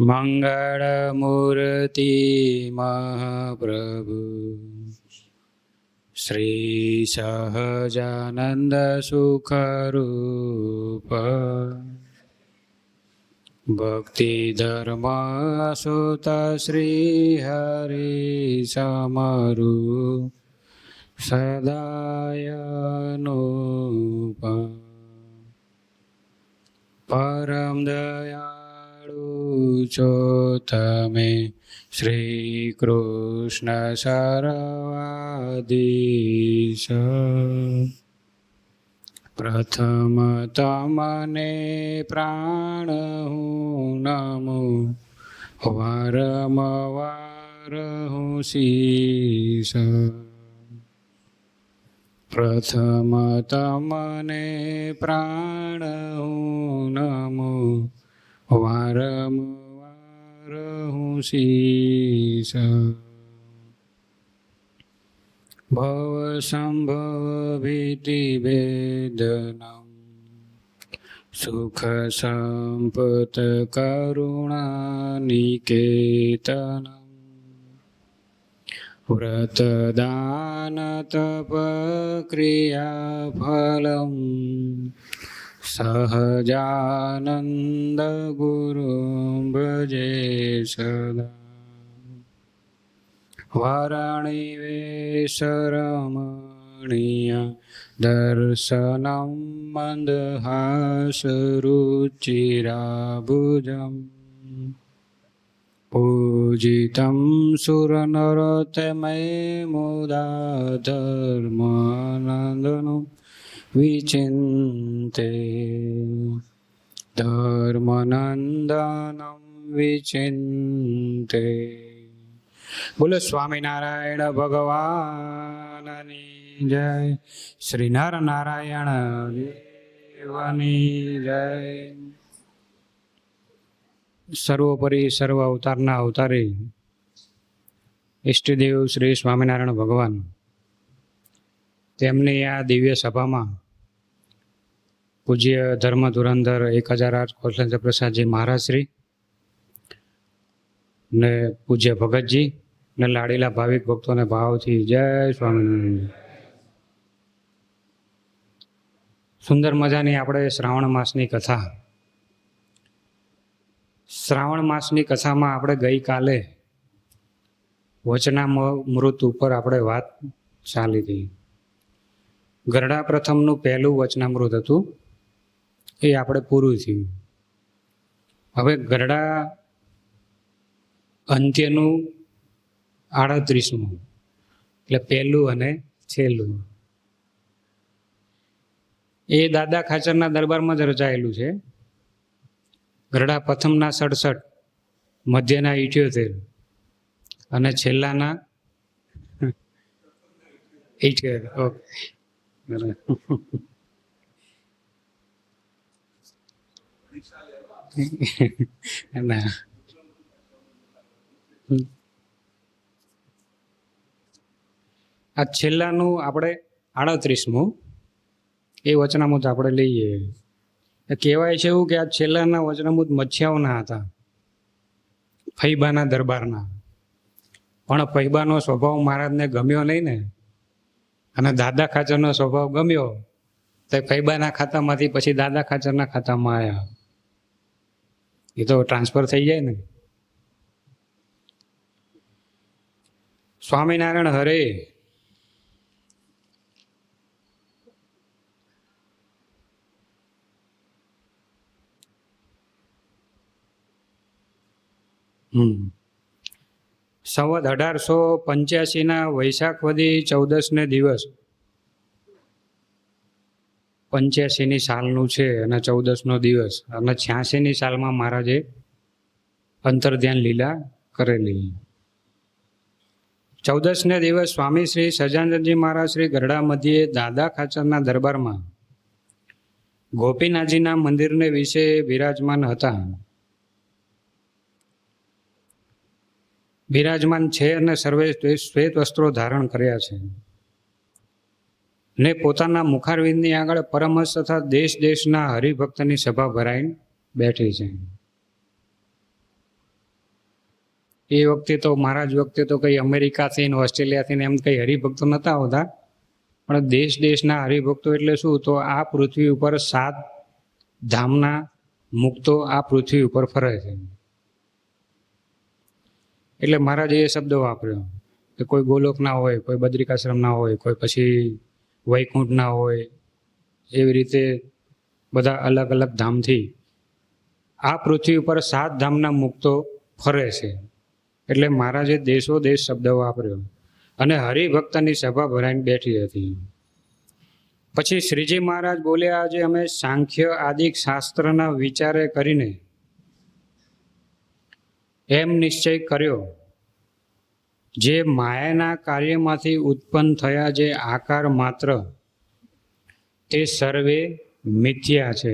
મંગળમૂર્તિ મહાપ્રભુ શ્રી સહજાનંદ સુખરૂપ ભક્તિ ધર્મ સુત શ્રી હરિ સમરુ સદાયનુપ પરમ દયાળુ છો તમે શ્રી કૃષ્ણ સર્વાધીશ. પ્રથમ તમને પ્રાણ હું નમું વારંવાર હું શીશ. પ્રથમ તમને પ્રાણ હું નમું વારંવાર હું શીશ. ભવ સંભવ ભીતિ વેદનમ સુખ સંપત કરુણા નિકેતનમ વ્રત દાન તપ ક્રિયા ફલમ સહજાનંદ ગુરુ ભજે સદા. વારાણી વેશરમણીય દર્શનમ મંદહાસ રુચિરાભુજમ પૂજિતમ સુરનરોત્તમૈ મુદા ધર્માનંદનો વિચિંતે ધર્મનંદનમ વિચિંતે. બોલો સ્વામિનારાયણ ભગવાનની જય. શ્રી નર નારાયણ દેવની જય. સર્વોપરી સર્વ અવતારના અવતારી ઈષ્ટદેવ શ્રી સ્વામિનારાયણ ભગવાન તેમની આ દિવ્ય સભામાં પૂજ્ય ધર્મ ધુરંધર 1008 કૌશલેન્દ્ર પ્રસાદજી મહારાજશ્રી ને પૂજ્ય ભગતજી ને લાડીલા ભાવિક ભક્તોને ભાવથી જય સ્વામિનારાયણ. સુંદર મજાની આપણે શ્રાવણ માસની કથા. શ્રાવણ માસની કથામાં આપણે ગઈકાલે વચનામૃત ઉપર આપણે વાત ચાલી હતી. ગરડા પ્રથમનું પહેલું વચનામૃત હતું, એ આપણે પૂરું થયું. હવે ગરડા અંત્યનું 38મું, એટલે પહેલું અને છેલ્લું, એ દાદા ખાચરના દરબારમાં જ રચાયેલું છે. ગરડા પ્રથમના 67, મધ્યના 78 અને છેલ્લાના 78. ઓકે. ના આ છેલ્લાનું આપણે 38મું એ વચનામૃત આપણે લઈએ. કહેવાય છે એવું કે આ છેલ્લાના વચનામૃત મચ્છાઓના હતા, ફૈબાના દરબારના. પણ ફૈબાનો સ્વભાવ મહારાજને ગમ્યો નહીં ને, અને દાદા ખાચરનો સ્વભાવ ગમ્યો તો ફૈબાના ખાતામાંથી પછી દાદા ખાચરના ખાતામાં આવ્યા. એ તો ટ્રાન્સફર થઈ જાય ને. સ્વામિનારાયણ હરે. સંવત 1885 વૈશાખ વદી 14ને દિવસ 85ની સાલનું છે અને 14નો દિવસ, અને 86ની સાલમાં મહારાજે અંતર્ધ્યાન લીલા કરેલી. 14ને દિવસ સ્વામી શ્રી સહજાનંદજી મહારાજ શ્રી ગરડા મધ્યે દાદા ખાચરના દરબારમાં ગોપીનાથજીના મંદિરને વિશે બિરાજમાન હતા. બિરાજમાન છે અને સર્વે શ્વેત વસ્ત્રો ધારણ કર્યા છે ને પોતાના મુખારવિંદની આગળ પરમહંસ તથા દેશ દેશના હરિભક્તની સભા ભરાઈને બેઠી છે. એ વખતે તો મહારાજ વખતે તો કંઈ અમેરિકાથી ને ઓસ્ટ્રેલિયાથી ને એમ કંઈ હરિભક્તો નહોતા હોતા, પણ દેશના હરિભક્તો એટલે શું, તો આ પૃથ્વી ઉપર 7 ધામના મુક્તો આ પૃથ્વી ઉપર ફરે છે. એટલે મહારાજે એ શબ્દ વાપર્યો કે કોઈ ગોલોકના હોય, કોઈ બદ્રિકાશ્રમના હોય, કોઈ પછી વૈકુંઠના હોય, એવી રીતે બધા અલગ અલગ ધામથી આ પૃથ્વી ઉપર 7 ધામના મુક્તો ફરે છે. એટલે મહારાજે દેશો દેશ શબ્દ વાપર્યો અને હરિભક્તની સભા ભરાઈને બેઠી હતી. પછી શ્રીજી મહારાજ બોલ્યા, આજે અમે સાંખ્ય આદિક શાસ્ત્રના વિચારે કરીને એમ નિશ્ચય કર્યો, જે માયાના કાર્યમાંથી ઉત્પન્ન થયા જે આકાર માત્ર તે સર્વે મિથ્યા છે.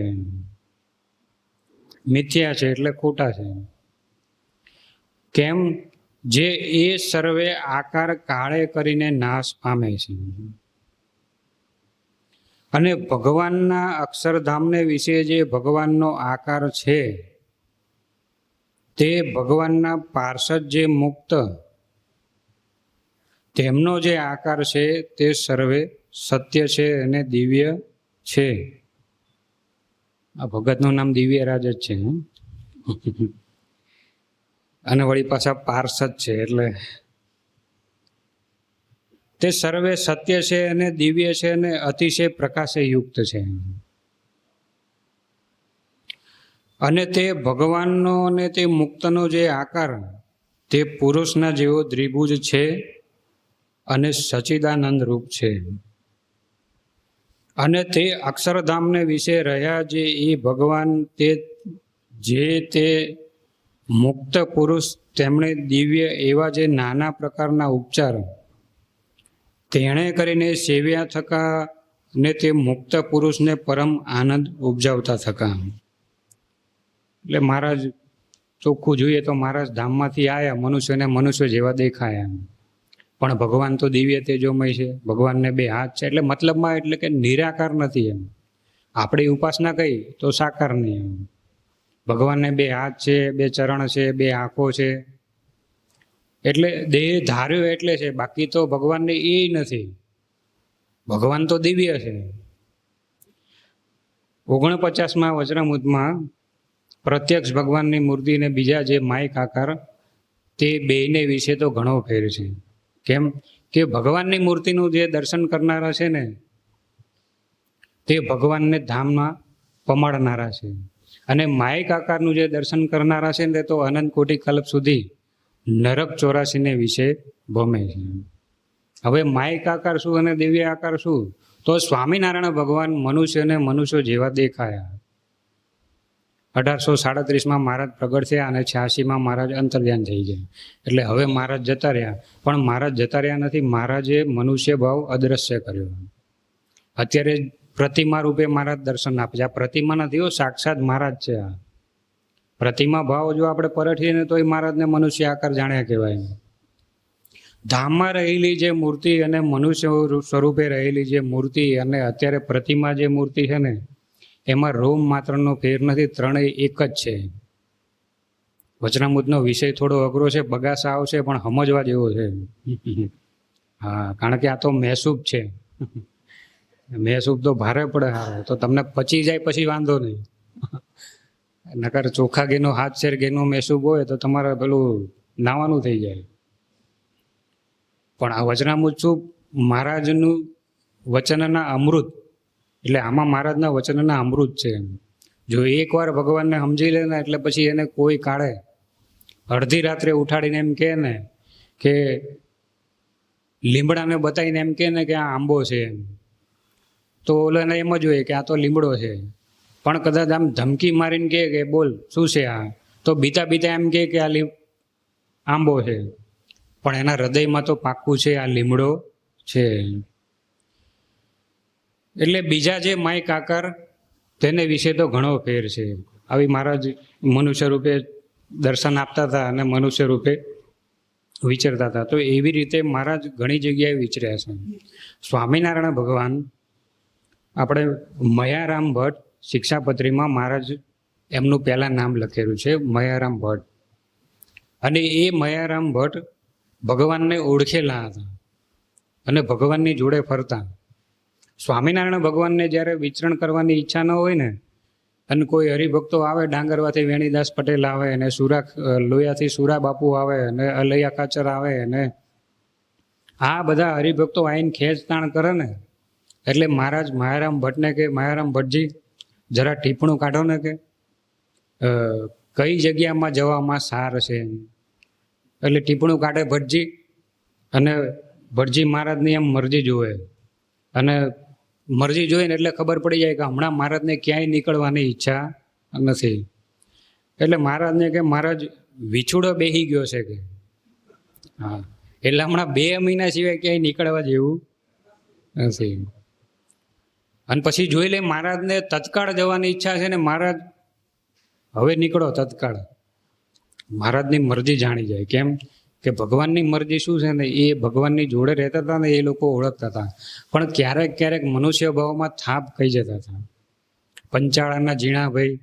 મિથ્યા છે એટલે ખોટા છે. કેમ? જે એ સર્વે આકાર કાળે કરીને નાશ પામે છે. અને ભગવાનના અક્ષરધામને વિશે જે ભગવાનનો આકાર છે, તે ભગવાનના પાર્ષદ જે મુક્ત તેમનો જે આકાર છે તે સર્વે સત્ય છે અને દિવ્ય છે. આ ભગતનું નામ દિવ્યરાજ જ છે. અને વળી પાછા પાર્ષદ છે, એટલે તે સર્વે સત્ય છે અને દિવ્ય છે અને અતિશય પ્રકાશે યુક્ત છે. અને તે ભગવાનનો અને તે મુક્તનો જે આકાર તે પુરુષના જેવો દ્વિભુજ છે અને સચ્ચિદાનંદ રૂપ છે. અને તે અક્ષરધામને વિશે રહ્યા જે એ ભગવાન તે મુક્ત પુરુષ તેમણે દિવ્ય એવા જે નાના પ્રકારના ઉપચાર તેણે કરીને સેવ્યા થકા ને તે મુક્ત પુરુષને પરમ આનંદ ઉપજાવતા થકા. એટલે મહારાજ ચોખ્ખું જોઈએ તો મહારાજ ધામમાંથી આવ્યા, મનુષ્યને મનુષ્ય જેવા દેખાયા, પણ ભગવાન તો દિવ્ય તેજોમય છે, ભગવાનને 2 હાથ છે. એટલે મતલબમાં એટલે કે નિરાકાર નથી. એમ આપણી ઉપાસના કઈ તો સાકાર નહીં. એમ ભગવાનને 2 હાથ છે, 2 ચરણ છે, 2 આંખો છે, એટલે દેહ ધાર્યો એટલે છે, બાકી તો ભગવાનને એ નથી. ભગવાન તો દિવ્ય છે. 49માં વજ્રમુદ્દમાં પ્રત્યક્ષ ભગવાનની મૂર્તિ ને બીજા જે માયક આકાર તે બેયને વિશે તો ઘણો ફેર છે. કેમ કે ભગવાનની મૂર્તિનું જે દર્શન કરનારા છે ને, તે ભગવાનને ધામમાં પમાડનારા છે. અને માયક આકારનું જે દર્શન કરનારા છે ને, તે તો અનંત કોટી કલ્પ સુધી નરક 84ને વિશે ભમે છે. હવે માયક આકાર શું અને દિવ્ય આકાર શું? તો સ્વામિનારાયણ ભગવાન મનુષ્યને મનુષ્યો જેવા દેખાયા. 1837માં મહારાજ પ્રગટ થયા અને 86માં મહારાજ અંતર્ધ્યાન થઈ ગયા. એટલે હવે મહારાજ જતા રહ્યા, પણ મહારાજ જતા રહ્યા નથી. મહારાજે મનુષ્ય ભાવ અદ્રશ્ય કર્યો. અત્યારે પ્રતિમા રૂપે મહારાજ દર્શન આપે છે. આ પ્રતિમા નથી, સાક્ષાત મહારાજ છે. આ પ્રતિમા ભાવ જો આપણે પરઠીએ ને તો એ મહારાજને મનુષ્ય આકાર જાણ્યા કહેવાય. ધામમાં રહેલી જે મૂર્તિ અને મનુષ્ય સ્વરૂપે રહેલી જે મૂર્તિ અને અત્યારે પ્રતિમા જે મૂર્તિ છે ને, એમાં રોમ માત્રનો ફેર નથી, ત્રણેય એક જ છે. વચનામૃતનો વિષય થોડો અઘરો છે, બગાસા આવશે, પણ સમજવા જેવો છે. હા, કારણ કે આ તો મહેસૂબ છે. મહેસૂબ તો ભારે પડે, તો તમને પચી જાય પછી વાંધો નહીં. નકર ચોખા ઘીનો 7 શેર ઘીનો મહેસૂબ હોય તો તમારે પેલું નાવાનું થઈ જાય. પણ આ વચનામૃત શું? મહારાજનું વચનના અમૃત. એટલે આમાં મહારાજના વચનના અમૃત છે. જો એકવાર ભગવાનને સમજી લે ને, એટલે પછી એને કોઈ કાળે અડધી રાત્રે ઉઠાડીને એમ કહે ને કે લીમડાને બતાવીને એમ કહે ને કે આ આંબો છે, તો ઓલાને એમ જ હોય કે આ તો લીમડો છે. પણ કદાચ આમ ધમકી મારીને કહે કે બોલ શું છે આ, તો બીતા બીતા એમ કહે કે આ આંબો છે, પણ એના હૃદયમાં તો પાક્કું છે આ લીમડો છે. એટલે બીજા જે માયક આકાર તેને વિશે તો ઘણો ફેર છે. આવી મહારાજ મનુષ્ય રૂપે દર્શન આપતા હતા અને મનુષ્ય રૂપે વિચરતા હતા. તો એવી રીતે મહારાજ ઘણી જગ્યાએ વિચર્યા છે. સ્વામિનારાયણ ભગવાન આપણે મયારામ ભટ્ટ શિક્ષાપત્રીમાં મહારાજ એમનું પહેલાં નામ લખેલું છે, મયારામ ભટ્ટ. અને એ મયારામ ભટ્ટ ભગવાનને ઓળખેલા હતા અને ભગવાનની જોડે ફરતા. સ્વામિનારાયણ ભગવાનને જ્યારે વિચરણ કરવાની ઈચ્છા ન હોય ને, અને કોઈ હરિભક્તો આવે, ડાંગરવાથી વેણીદાસ પટેલ આવે, અને લોયાથી સુરા બાપુ આવે, અને અલૈયા કાચર આવે, અને આ બધા હરિભક્તો આવીને ખેંચતાણ કરે ને, એટલે મહારાજ મયારામ ભટ્ટને કે, મયારામ ભટ્ટજી જરા ટીપણું કાઢો ને, કે કઈ જગ્યામાં જવામાં સાર છે. એટલે ટીપણું કાઢે ભટ્ટજી, અને ભટ્ટજી મહારાજની એમ મરજી જોવે, અને મરજી જોઈને એટલે ખબર પડી જાય કે હમણાં મહારાજને ક્યાંય નીકળવાની ઈચ્છા નથી. એટલે મહારાજને કે મહારાજ વિછુડો બેસી ગયો છે કે, હા, એટલે હમણાં 2 મહિના સિવાય ક્યાંય નીકળવા જેવું નથી. અને પછી જોઈ લે મહારાજને તત્કાળ જવાની ઈચ્છા છે ને, મહારાજ હવે નીકળો તત્કાળ. મહારાજની મરજી જાણી જાય. કેમ કે ભગવાનની મરજી શું છે ને, એ ભગવાનની જોડે રહેતા હતા ને, એ લોકો ઓળખતા હતા. પણ ક્યારેક ક્યારેક મનુષ્ય ભાવમાં થાપ ખાઈ જતા હતા. પંચાળાના ઝીણાભાઈ,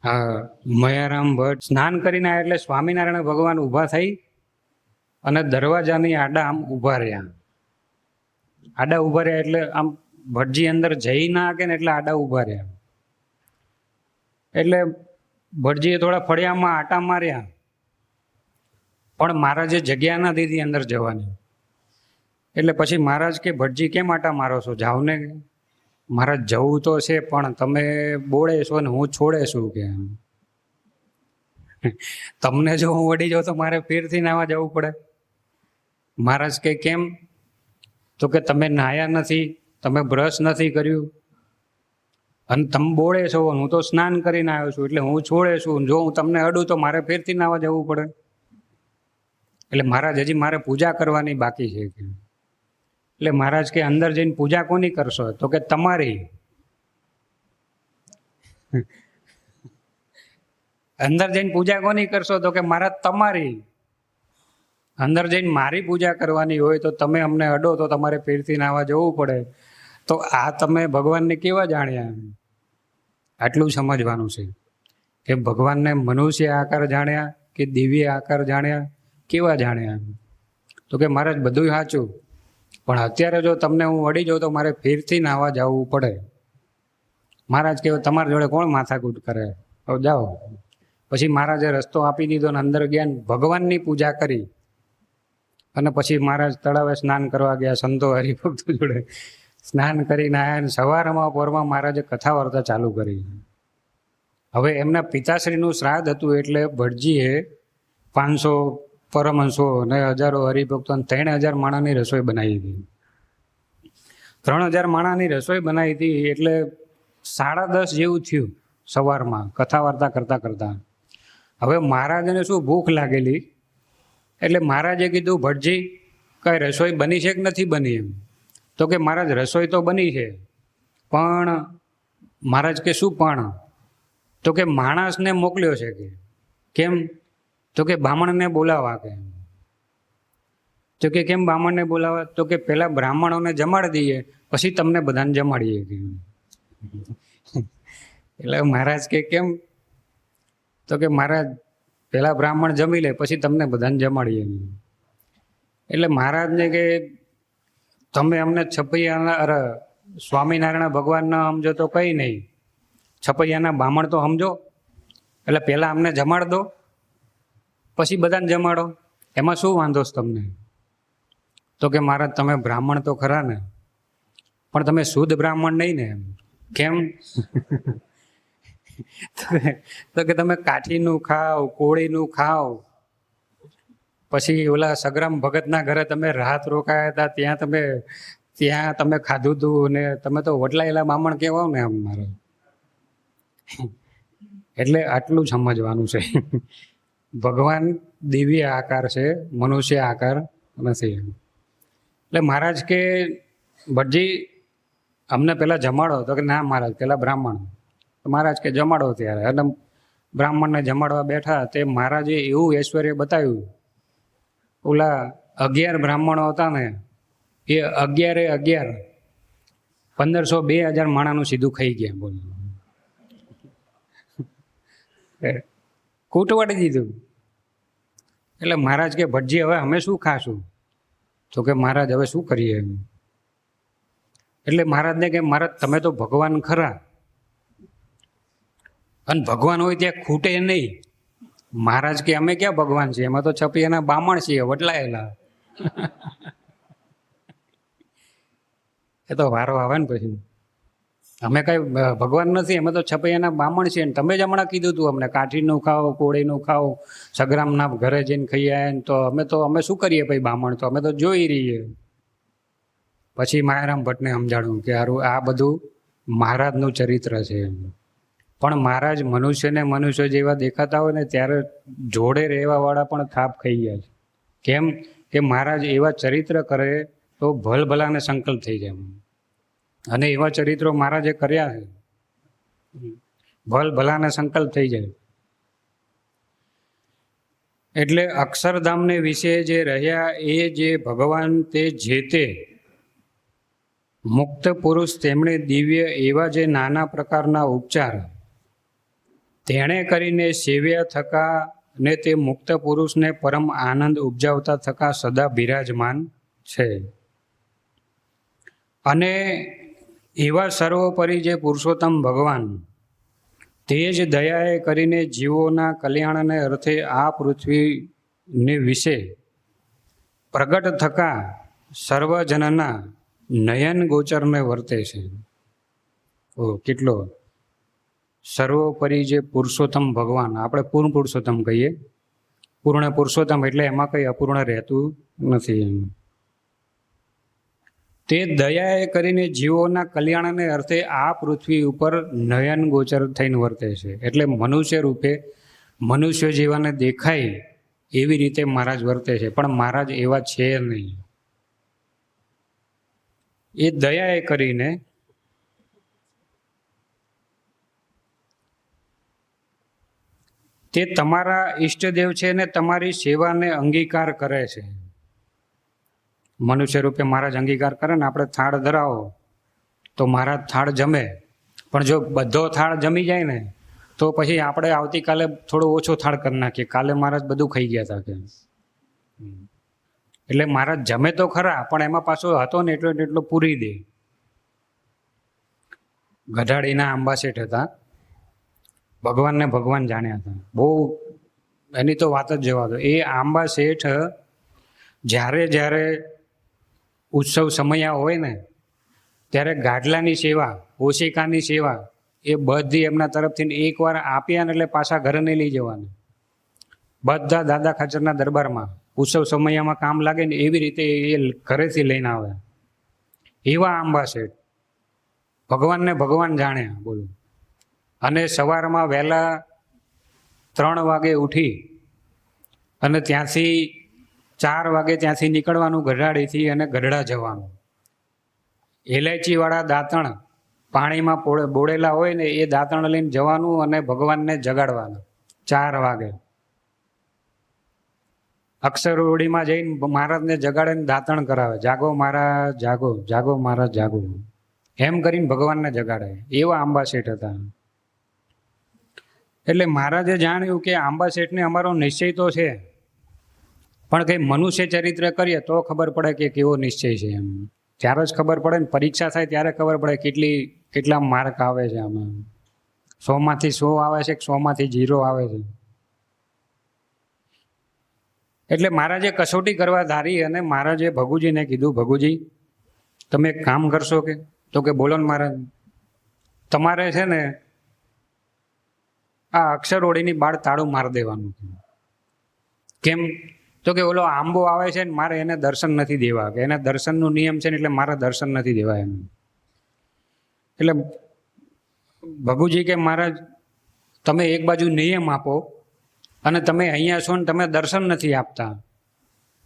હા, મયારામ ભટ્ટ સ્નાન કરીને આવ્યા એટલે સ્વામિનારાયણ ભગવાન ઊભા થઈ અને દરવાજાની આડા આમ ઊભા રહ્યા. આડા ઊભા રહ્યા એટલે આમ ભટ્ટજી અંદર જઈ ના કે ને, એટલે આડા ઊભા રહ્યા. એટલે ભટ્ટજીએ થોડા ફળિયામાં આટા માર્યા, પણ મહારાજે જગ્યા ના દીધી અંદર જવાની. એટલે પછી મહારાજ કે, ભટ્ટજી કેમ આટા મારો છો, જાઓ ને. મહારાજ જવું તો છે, પણ તમે બોળે છો ને હું છોડે છું કે, તમને જો હું વળી જાઉં તો મારે ફેરથી નાવા જવું પડે. મહારાજ કે કેમ? તો કે તમે નાયા નથી, તમે બ્રશ નથી કર્યું, અને તમે બોળે છો, હું તો સ્નાન કરીને આવ્યો છું, એટલે હું છોડે છું. જો હું તમને અડું તો મારે ફેરથી નાવા જવું પડે. એટલે મહારાજ હજી મારે પૂજા કરવાની બાકી છે. એટલે મહારાજ કે અંદર જઈને પૂજા કોની કરશો? તો કે તમારી. અંદર જઈને પૂજા કોની કરશો? તો કે મહારાજ તમારી. અંદર જઈને મારી પૂજા કરવાની હોય તો તમે અમને અડો તો તમારે ફેરથી નાવા જવું પડે. તો આ તમે ભગવાનને કેવા જાણ્યા? આટલું સમજવાનું છે કે ભગવાનને મનુષ્ય આકાર જાણ્યા કે દિવ્ય આકાર જાણ્યા, કેવા જાણ્યા? તો કે મહારાજ બધું સાચું, પણ અત્યારે જો તમને હું અડી જાઉં તો મારે ફેરથી નાવા જવું પડે. મહારાજ કે તમારી જોડે કોણ માથાકૂટ કરે, હવે જાઓ. પછી મહારાજે રસ્તો આપી દીધો અને અંદર ગયા, ભગવાનની પૂજા કરી. અને પછી મહારાજ તળાવે સ્નાન કરવા ગયા, સંતો હરિભક્તો જોડે સ્નાન કરીને આવ્યા. અને સવારમાં પોરમાં મહારાજે કથા વાર્તા ચાલુ કરી. હવે એમના પિતાશ્રીનું શ્રાદ્ધ હતું, એટલે ભટ્ટજીએ 500 પરમહંસો અને હજારો હરિભક્તો 3000 માણાની રસોઈ બનાવી હતી. 3000 માણાની રસોઈ બનાવી હતી, એટલે 10:30 જેવું થયું સવારમાં કથા વાર્તા કરતા કરતા. હવે મહારાજને શું ભૂખ લાગેલી, એટલે મહારાજે કીધું, ભટ્ટજી કઈ રસોઈ બની છે કે નથી બની? એમ તો કે મહારાજ રસોઈ તો બની છે, પણ મહારાજ કે શું પણ? તો કે માણસને મોકલ્યો છે કે. કેમ? તો કે બ્રાહ્મણને બોલાવા કે. તો કે કેમ બ્રાહ્મણને બોલાવા? તો કે પેલા બ્રાહ્મણોને જમાડી દઈએ, પછી તમને બધાને જમાડીએ કે. એટલે મહારાજ કે કેમ? તો કે મહારાજ પેલા બ્રાહ્મણ જમી લે, પછી તમને બધાને જમાડીએ. એટલે મહારાજને કે તમે અમને છપૈયાના સ્વામિનારાયણ ભગવાન ન સમજો તો કઈ નહીં, છપૈયાના બ્રાહ્મણ તો સમજો. એટલે પેલા અમને જમાડ દો, પછી બધાને જમાડો, એમાં શું વાંધો છે તમને? તો કે મહારાજ તમે બ્રાહ્મણ તો ખરા ને, પણ તમે શુદ્ધ બ્રાહ્મણ નહીં ને. કેમ? તો કે તમે કાઠીનું ખાવ, કોળીનું ખાવ, પછી ઓલા સગ્રામ ભગતના ઘરે તમે રાત રોકાયા હતા, ત્યાં તમે ખાધું હતું ને, તમે તો વડલાયેલા બ્રાહ્મણ કહેવાવ ને. આમ મારે એટલે આટલું સમજવાનું છે. ભગવાન દિવ્ય આકાર છે, મનુષ્ય આકાર નથી. એટલે મહારાજ કે ભટ્ટજી અમને પેલા જમાડો. તો કે ના મહારાજ, પેલા બ્રાહ્મણ. મહારાજ કે જમાડો ત્યારે. અને બ્રાહ્મણને જમાડવા બેઠા, તે મહારાજે એવું ઐશ્વર્ય બતાવ્યું. ઓલા 11 બ્રાહ્મણો હતા ને, એ 11 1500-2000 માણાનું સીધું ખાઈ ગયા. બોલો, કૂટવાડી દીધું. એટલે મહારાજ કે ભટજી હવે અમે શું ખાશું? તો કે મહારાજ હવે શું કરીએ એમ. એટલે મહારાજને કે મહારાજ તમે તો ભગવાન ખરા, અને ભગવાન હોય ત્યાં ખૂટે નહીં. મહારાજ કે અમે ક્યાં ભગવાન છીએ, એમાં તો છપી એના બામણ છીએ વટલાયેલા. એ તો વારો આવે ને પછી. અમે કઈ ભગવાન નથી, અમે તો છપૈયાના બામણ છીએ. તમે જ હમણાં કીધું હતું અમને કાઠીનું ખાઓ, કોળીનું ખાઓ, સગ્રામના ઘરે જઈને ખાઈ આવ્યા. તો અમે શું કરીએ પછી બામણ? તો અમે તો જોઈ રહીએ. પછી માયારામ ભટ્ટને સમજાડ્યું કે હારું આ બધું મહારાજનું ચરિત્ર છે. પણ મહારાજ મનુષ્યને મનુષ્ય જેવા દેખાતા હોય ને ત્યારે જોડે રહેવા વાળા પણ થાપ ખાઈ ગયા છે. કેમ કે મહારાજ એવા ચરિત્ર કરે તો ભલભલાને સંકલ્પ થઈ જાય. અને એવા ચરિત્રો મહારાજે કર્યા છે, ભલભલાને સંકલ્પ થઈ જાય. એટલે અક્ષરધામને વિશે જે રહ્યા એ જે ભગવાન તે જે તે મુક્ત પુરુષ તેમણે દિવ્ય એવા જે નાના પ્રકારના ઉપચાર તેણે કરીને સેવ્યા થકા ને તે મુક્ત પુરુષને પરમ આનંદ ઉપજાવતા થકા સદા બિરાજમાન છે. અને એવા સર્વોપરી જે પુરુષોત્તમ ભગવાન તે જ દયાએ કરીને જીવોના કલ્યાણને અર્થે આ પૃથ્વીને વિશે પ્રગટ થકા સર્વજનના નયન ગોચરને વર્તે છે. ઓ કેટલો સર્વોપરી જે પુરુષોત્તમ ભગવાન, આપણે પૂર્ણ પુરુષોત્તમ કહીએ, પૂર્ણ પુરુષોત્તમ એટલે એમાં કંઈ અપૂર્ણ રહેતું નથી. એમ તે દયાએ કરીને જીવોના કલ્યાણને અર્થે આ પૃથ્વી ઉપર નયન ગોચર થઈને વર્તે છે. એટલે મનુષ્ય રૂપે મનુષ્ય જેવાને દેખાય એવી રીતે મહારાજ વર્તે છે. પણ મહારાજ એવા છે નહીં. એ દયાએ કરીને તે તમારા ઈષ્ટદેવ છે ને તમારી સેવાને અંગીકાર કરે છે. મનુષ્ય રૂપે મહારાજ અંગીકાર કરે ને આપણે થાળ ધરાવો તો મહારાજ થાળ જમે. પણ જો બધો થાળ જમી જાય ને તો પછી આપણે આવતીકાલે થોડો ઓછો થાળ કરી નાખીએ, કાલે મહારાજ બધું ખાઈ ગયા હતા કે. એટલે મહારાજ જમે તો ખરા પણ એમાં પાછો હતો ને એટલો પૂરી દે. ગઢાડીના આંબા શેઠ હતા, ભગવાનને ભગવાન જાણ્યા હતા. બહુ એની તો વાત જ જવા દો. એ આંબા શેઠ જ્યારે ઉત્સવ સમયા હોય ને ત્યારે ગાડલાની સેવા, ઓશિકાની સેવા એ બધી એમના તરફથી એકવાર આપ્યા ને એટલે પાછા ઘરે નહીં લઈ જવાના. બધા દાદા ખાચરના દરબારમાં ઉત્સવ સમયમાં કામ લાગે ને એવી રીતે એ ઘરેથી લઈને આવે. એવા આંબા શેઠ ભગવાનને ભગવાન જાણ્યા. બોલો. અને સવારમાં વહેલા 3 વાગે ઉઠી અને ત્યાંથી 4 વાગે ત્યાંથી નીકળવાનું ગઢાડીથી અને ગઢડા જવાનું. ઇલાયચીવાળા દાંતણ પાણીમાં બોળેલા હોય ને એ દાંતણ લઈને જવાનું અને ભગવાનને જગાડવાના 4 વાગે. અક્ષરવડીમાં જઈને મહારાજને જગાડીને દાંતણ કરાવે, જાગો મહારાજ જાગો, જાગો મહારાજ જાગો, એમ કરીને ભગવાનને જગાડે. એવા આંબા શેઠ હતા. એટલે મહારાજે જાણ્યું કે આંબા શેઠને અમારો નિશ્ચય તો છે, પણ કંઈ મનુષ્ય ચરિત્ર કરીએ તો ખબર પડે કે કેવો નિશ્ચય છે. એમ ત્યારે જ ખબર પડે ને, પરીક્ષા થાય ત્યારે ખબર પડે કેટલા માર્ક આવે છે. આમાં 100માંથી 100 આવે છે કે 100માંથી 0 આવે છે. એટલે મહારાજે કસોટી કરવા ધારી અને મહારાજે ભગુજીને કીધું, ભગુજી તમે એક કામ કરશો કે? તો કે બોલો ને મહારાજ. તમારે છે ને આ અક્ષરઓળીની બાળ તાળું મારી દેવાનું. કેમ? તો કે ઓલો આંબો આવે છે ને મારે એને દર્શન નથી દેવા, કે એને દર્શનનો નિયમ છે ને એટલે મારે દર્શન નથી દેવા એમ. એટલે ભગુજી કે મહારાજ તમે એક બાજુ નિયમ આપો અને તમે અહીંયા છો ને તમે દર્શન નથી આપતા,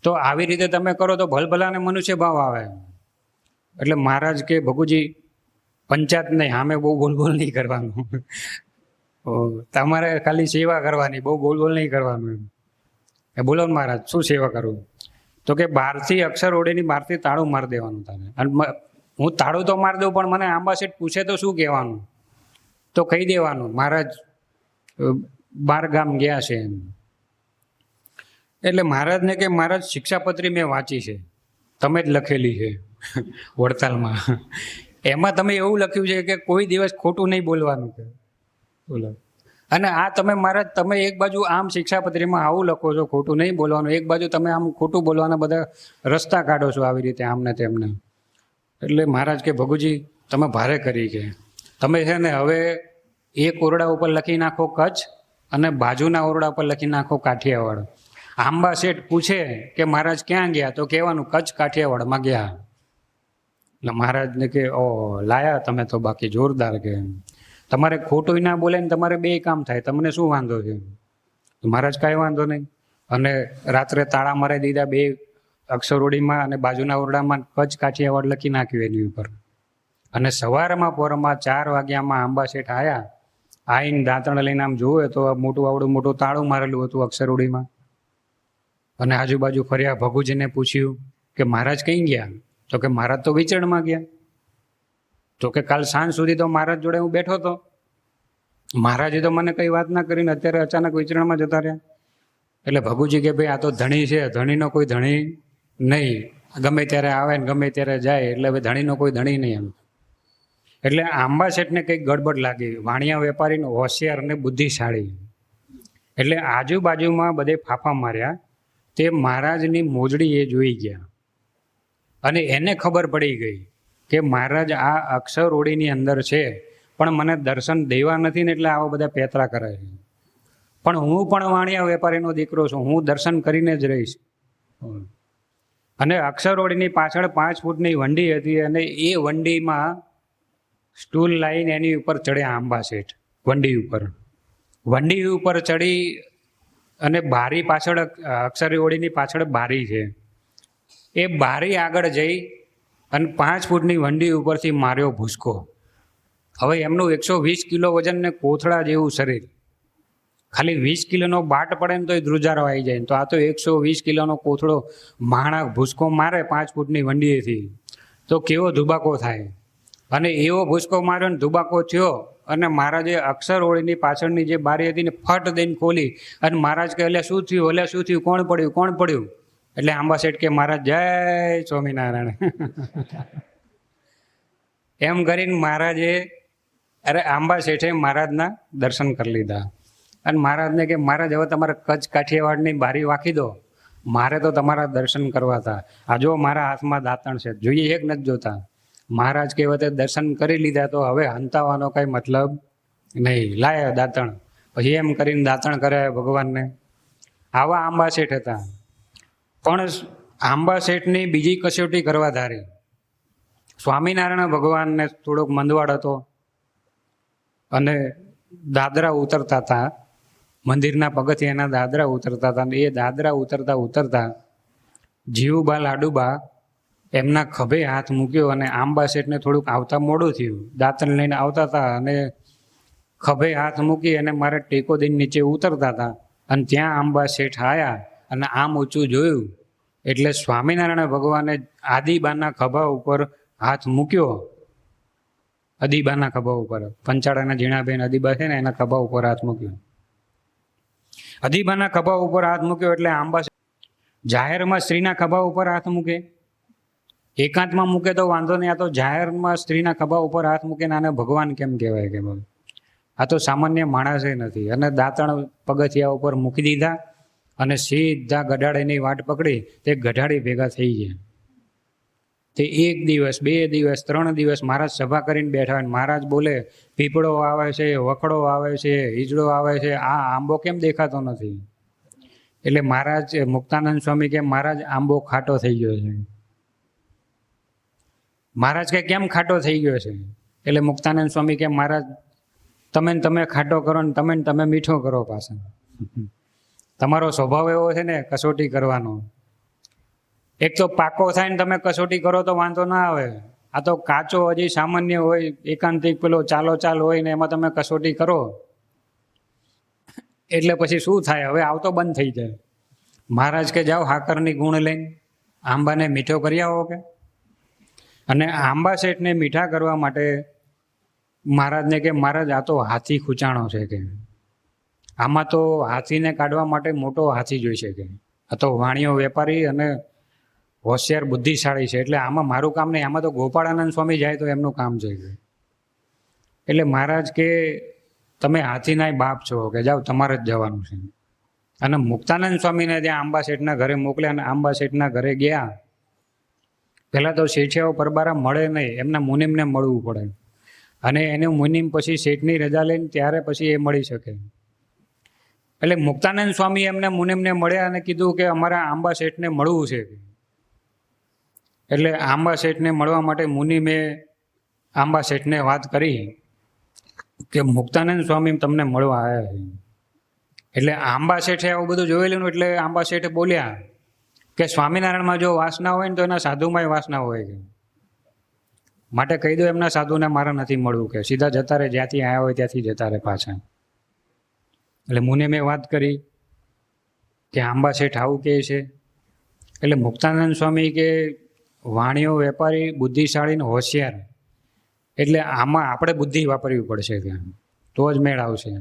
તો આવી રીતે તમે કરો તો ભલભલાને મનુષ્ય ભાવ આવે. એટલે મહારાજ કે ભગુજી પંચાયત નહીં, સામે બહુ બોલબોલ નહીં કરવાનું, તમારે ખાલી સેવા કરવાની, બહુ બોલબોલ નહીં કરવાનું. એ બોલો ને મહારાજ શું સેવા કરવું? તો કે બહારથી અક્ષરઓળીની બહારથી તાળું મારી દેવાનું તારે. અને હું તાળું તો મારી દઉં પણ મને આંબા શેઠ પૂછે તો શું કહેવાનું? તો કહી દેવાનું મહારાજ 12 ગામ ગયા છે એમ. એટલે મહારાજને કે મહારાજ શિક્ષાપત્રી મેં વાંચી છે, તમે જ લખેલી છે વડતાલમાં. એમાં તમે એવું લખ્યું છે કે કોઈ દિવસ ખોટું નહીં બોલવાનું કે બોલો. અને આ તમે મહારાજ તમે એક બાજુ આમ શિક્ષાપત્રીમાં આવું લખો છો ખોટું નહીં બોલવાનું, એક બાજુ તમે આમ ખોટું બોલવાના બધા રસ્તા કાઢો છો આવી રીતે આમને તેમને. એટલે મહારાજ કે ભગુજી તમે ભારે કરી કે તમે છે ને હવે એક ઓરડા ઉપર લખી નાખો કચ્છ અને બાજુના ઓરડા ઉપર લખી નાખો કાઠિયાવાડ. આંબા શેઠ પૂછે કે મહારાજ ક્યાં ગયા તો કહેવાનું કચ્છ કાઠિયાવાડમાં ગયા. એટલે મહારાજને કે ઓ લાયા તમે તો બાકી જોરદાર કે તમારે ખોટું ના બોલે ને તમારે બે કામ થાય, તમને શું વાંધો છે? મહારાજ કાંઈ વાંધો નહીં. અને રાત્રે તાળા મારી દીધા બે અક્ષરોડીમાં અને બાજુના ઓરડામાં કચ્છ કાઠિયાવાડ લખી નાખ્યું એની ઉપર. અને સવારમાં પોરમાં 4 વાગ્યામાં આંબા શેઠ આવ્યા. આવીને દાંતણ લઈને આમ જોવે તો મોટું આવડું મોટું તાળું મારેલું હતું અક્ષરોડીમાં. અને આજુબાજુ ફર્યા, ભગુજીને પૂછ્યું કે મહારાજ કઈ ગયા? તો કે મહારાજ તો વિચરણમાં ગયા. તો કે કાલ સાંજ સુધી તો મહારાજ જોડે હું બેઠો હતો, મહારાજે તો મને કઈ વાત ના કરીને અત્યારે અચાનક વિચરણમાં જતા રહ્યા. એટલે ભગુજી કે ભાઈ આ તો ધણી છે, ધણીનો કોઈ ધણી નહીં, ગમે ત્યારે આવે ને ગમે ત્યારે જાય, એટલે હવે ધણીનો કોઈ ધણી નહીં એમ. એટલે આંબા શેઠને કંઈક ગડબડ લાગી, વાણિયા વેપારીનો હોશિયાર અને બુદ્ધિશાળી. એટલે આજુબાજુમાં બધે ફાફા માર્યા. તે મહારાજની મોજડી એ જોઈ ગયા અને એને ખબર પડી ગઈ કે મહારાજ આ અક્ષરોડીની અંદર છે, પણ મને દર્શન દેવા નથી ને એટલે આવા બધા પેતરા કરે છે. પણ હું પણ વાણિયા વેપારીનો દીકરો છું, હું દર્શન કરીને જ રહીશ. અને અક્ષરોડીની પાછળ 5 ફૂટની વંડી હતી અને એ વંડીમાં સ્ટૂલ લાવીને એની ઉપર ચડ્યા આંબા શેઠ. વંડી ઉપર ચડી અને બારી પાછળ અક્ષરોડીની પાછળ બારી છે, એ બારી આગળ જઈ અને 5 ફૂટની વંડી ઉપરથી માર્યો ભૂસકો. હવે એમનું 120 કિલો વજન ને કોથળા જેવું શરીર, ખાલી 20 કિલોનો બાટ પડે ને તો એ ધ્રુજારો આવી જાય. તો આ તો 120 કિલોનો કોથળો માણા ભૂસકો મારે 5 ફૂટની વંડીએથી તો કેવો ધુબાકો થાય. અને એવો ભૂસકો માર્યો ને ધુબાકો થયો અને મહારાજે અક્ષરોડીની પાછળની જે બારી હતી ને ફટ દઈને ખોલી અને મહારાજ કહે એટલે શું થયું, કોણ પડ્યું? એટલે આંબા શેઠ કે મહારાજ જય સ્વામિનારાયણ. એમ કરીને મહારાજે આંબા શેઠે મહારાજના દર્શન કરી લીધા. અને મહારાજને કે મહારાજ હવે તમારે કચ્છ કાઠિયાવાડની બારી વાંકી દો, મારે તો તમારા દર્શન કરવા હતા. આ જો મારા હાથમાં દાંતણ છે, જોઈએ એક નથી જોતા. મહારાજ કહેવતે દર્શન કરી લીધા તો હવે હંતાવાનો કઈ મતલબ નહીં, લાય દાંતણ. પછી એમ કરીને દાંતણ કરે ભગવાનને. આવા આંબા શેઠ હતા. પણ આંબા શેઠની બીજી કસોટી કરવા ધારી. સ્વામિનારાયણ ભગવાનને થોડોક મંદવાડ હતો અને દાદરા ઉતરતા હતા, મંદિરના પગથિયાના દાદરા ઉતરતા હતા. એ દાદરા ઉતરતા જીવુબા લાડુબા એમના ખભે હાથ મૂક્યો અને આંબા શેઠને થોડુંક આવતા મોડું થયું. દાંતણ લઈને આવતા હતા અને ખભે હાથ મૂકી અને મારે ટેકો દઈને નીચે ઉતરતા હતા. અને ત્યાં આંબા શેઠ આવ્યા અને આમ ઊંચું જોયું એટલે સ્વામિનારાયણ ભગવાને આદિબાના ખભા ઉપર હાથ મૂક્યો. અદીબાના ખભા ઉપર, પંચાળાના ઝીણાબેન અદીબા છે ને એના ખભા ઉપર હાથ મૂક્યો. અદીબાના ખભા ઉપર હાથ મૂક્યો એટલે આંબા જાહેરમાં સ્ત્રીના ખભા ઉપર હાથ મૂકે, એકાંતમાં મૂકે તો વાંધો નહીં, આ તો જાહેરમાં સ્ત્રીના ખભા ઉપર હાથ મૂકીને આને ભગવાન કેમ કહેવાય? કે આ તો સામાન્ય માણસે નથી. અને દાંતણ પગથિયા ઉપર મૂકી દીધા અને સીધા ગઢાડીની વાટ પકડી તે ગઢાડી ભેગા થઈ ગયા. તે 1 દિવસ 2 દિવસ 3 દિવસ મહારાજ સભા કરીને બેઠા હોય. મહારાજ બોલે પીપળો આવે છે, વખડો આવે છે, હિજડો આવે છે, આ આંબો કેમ દેખાતો નથી? એટલે મહારાજ મુક્તાનંદ સ્વામી કે મહારાજ આંબો ખાટો થઈ ગયો છે. મહારાજ કે કેમ ખાટો થઈ ગયો છે? એટલે મુક્તાનંદ સ્વામી કે મહારાજ તમે ખાટો કરો ને તમે મીઠો કરો પાછા. તમારો સ્વભાવ એવો છે ને કસોટી કરવાનો. એક તો પાકો થાય ને તમે કસોટી કરો તો વાંધો ના આવે. આ તો કાચો હજી સામાન્ય હોય, એકાંતિક પેલો ચાલો હોય ને એમાં તમે કસોટી કરો એટલે પછી શું થાય? હવે આવતો બંધ થઈ જાય. મહારાજ કે જાઓ હાકરની ગુણ લઈને આંબાને મીઠો કરી આવો કે. અને આંબા શેઠને મીઠા કરવા માટે મહારાજને કે મહારાજ આ તો હાથી ખૂંચાણો છે કે આમાં તો હાથીને કાઢવા માટે મોટો હાથી જોઈશે કે આ તો વાણિયો વેપારી અને હોશિયાર બુદ્ધિશાળી છે, એટલે આમાં મારું કામ નહીં, આમાં તો ગોપાળાનંદ સ્વામી જાય તો એમનું કામ છે. એટલે મહારાજ કે તમે હાથીના બાપ છો, કે જાઓ તમારે જ જવાનું છે. અને મુક્તાનંદ સ્વામીને ત્યાં આંબા શેઠના ઘરે મોકલ્યા, અને આંબા શેઠના ઘરે ગયા. પહેલાં તો શેઠિયાઓ પરબારા મળે નહીં, એમના મુનિમને મળવું પડે, અને એને મુનિમ પછી શેઠની રજા લઈને ત્યારે પછી એ મળી શકે. એટલે મુક્તાનંદ સ્વામી એમને મુનિમને મળ્યા અને કીધું કે અમારા આંબા શેઠને મળવું છે. એટલે આંબા શેઠને મળવા માટે મુનિમે આંબા શેઠને વાત કરી કે મુક્તાનંદ સ્વામી તમને મળવા આવ્યા છે. એટલે આંબા શેઠે આવું બધું જોયેલું, એટલે આંબા શેઠે બોલ્યા કે સ્વામિનારાયણમાં જો વાસના હોય ને તો એના સાધુમાંય વાસના હોય છે, માટે કહી દો એમના સાધુને મારે નથી મળવું, કે સીધા જતા રહે, જ્યાંથી આવ્યા હોય ત્યાંથી જતા રહે પાછા. એટલે મુને મેં વાત કરી કે આંબા શેઠ આવું કહે છે. એટલે મુક્તાનંદ સ્વામી કે વાણિયો વેપારી બુદ્ધિશાળી ને હોશિયાર, એટલે આમાં આપણે બુદ્ધિ વાપરવી પડશે ત્યાં, તો જ મેળ આવશે.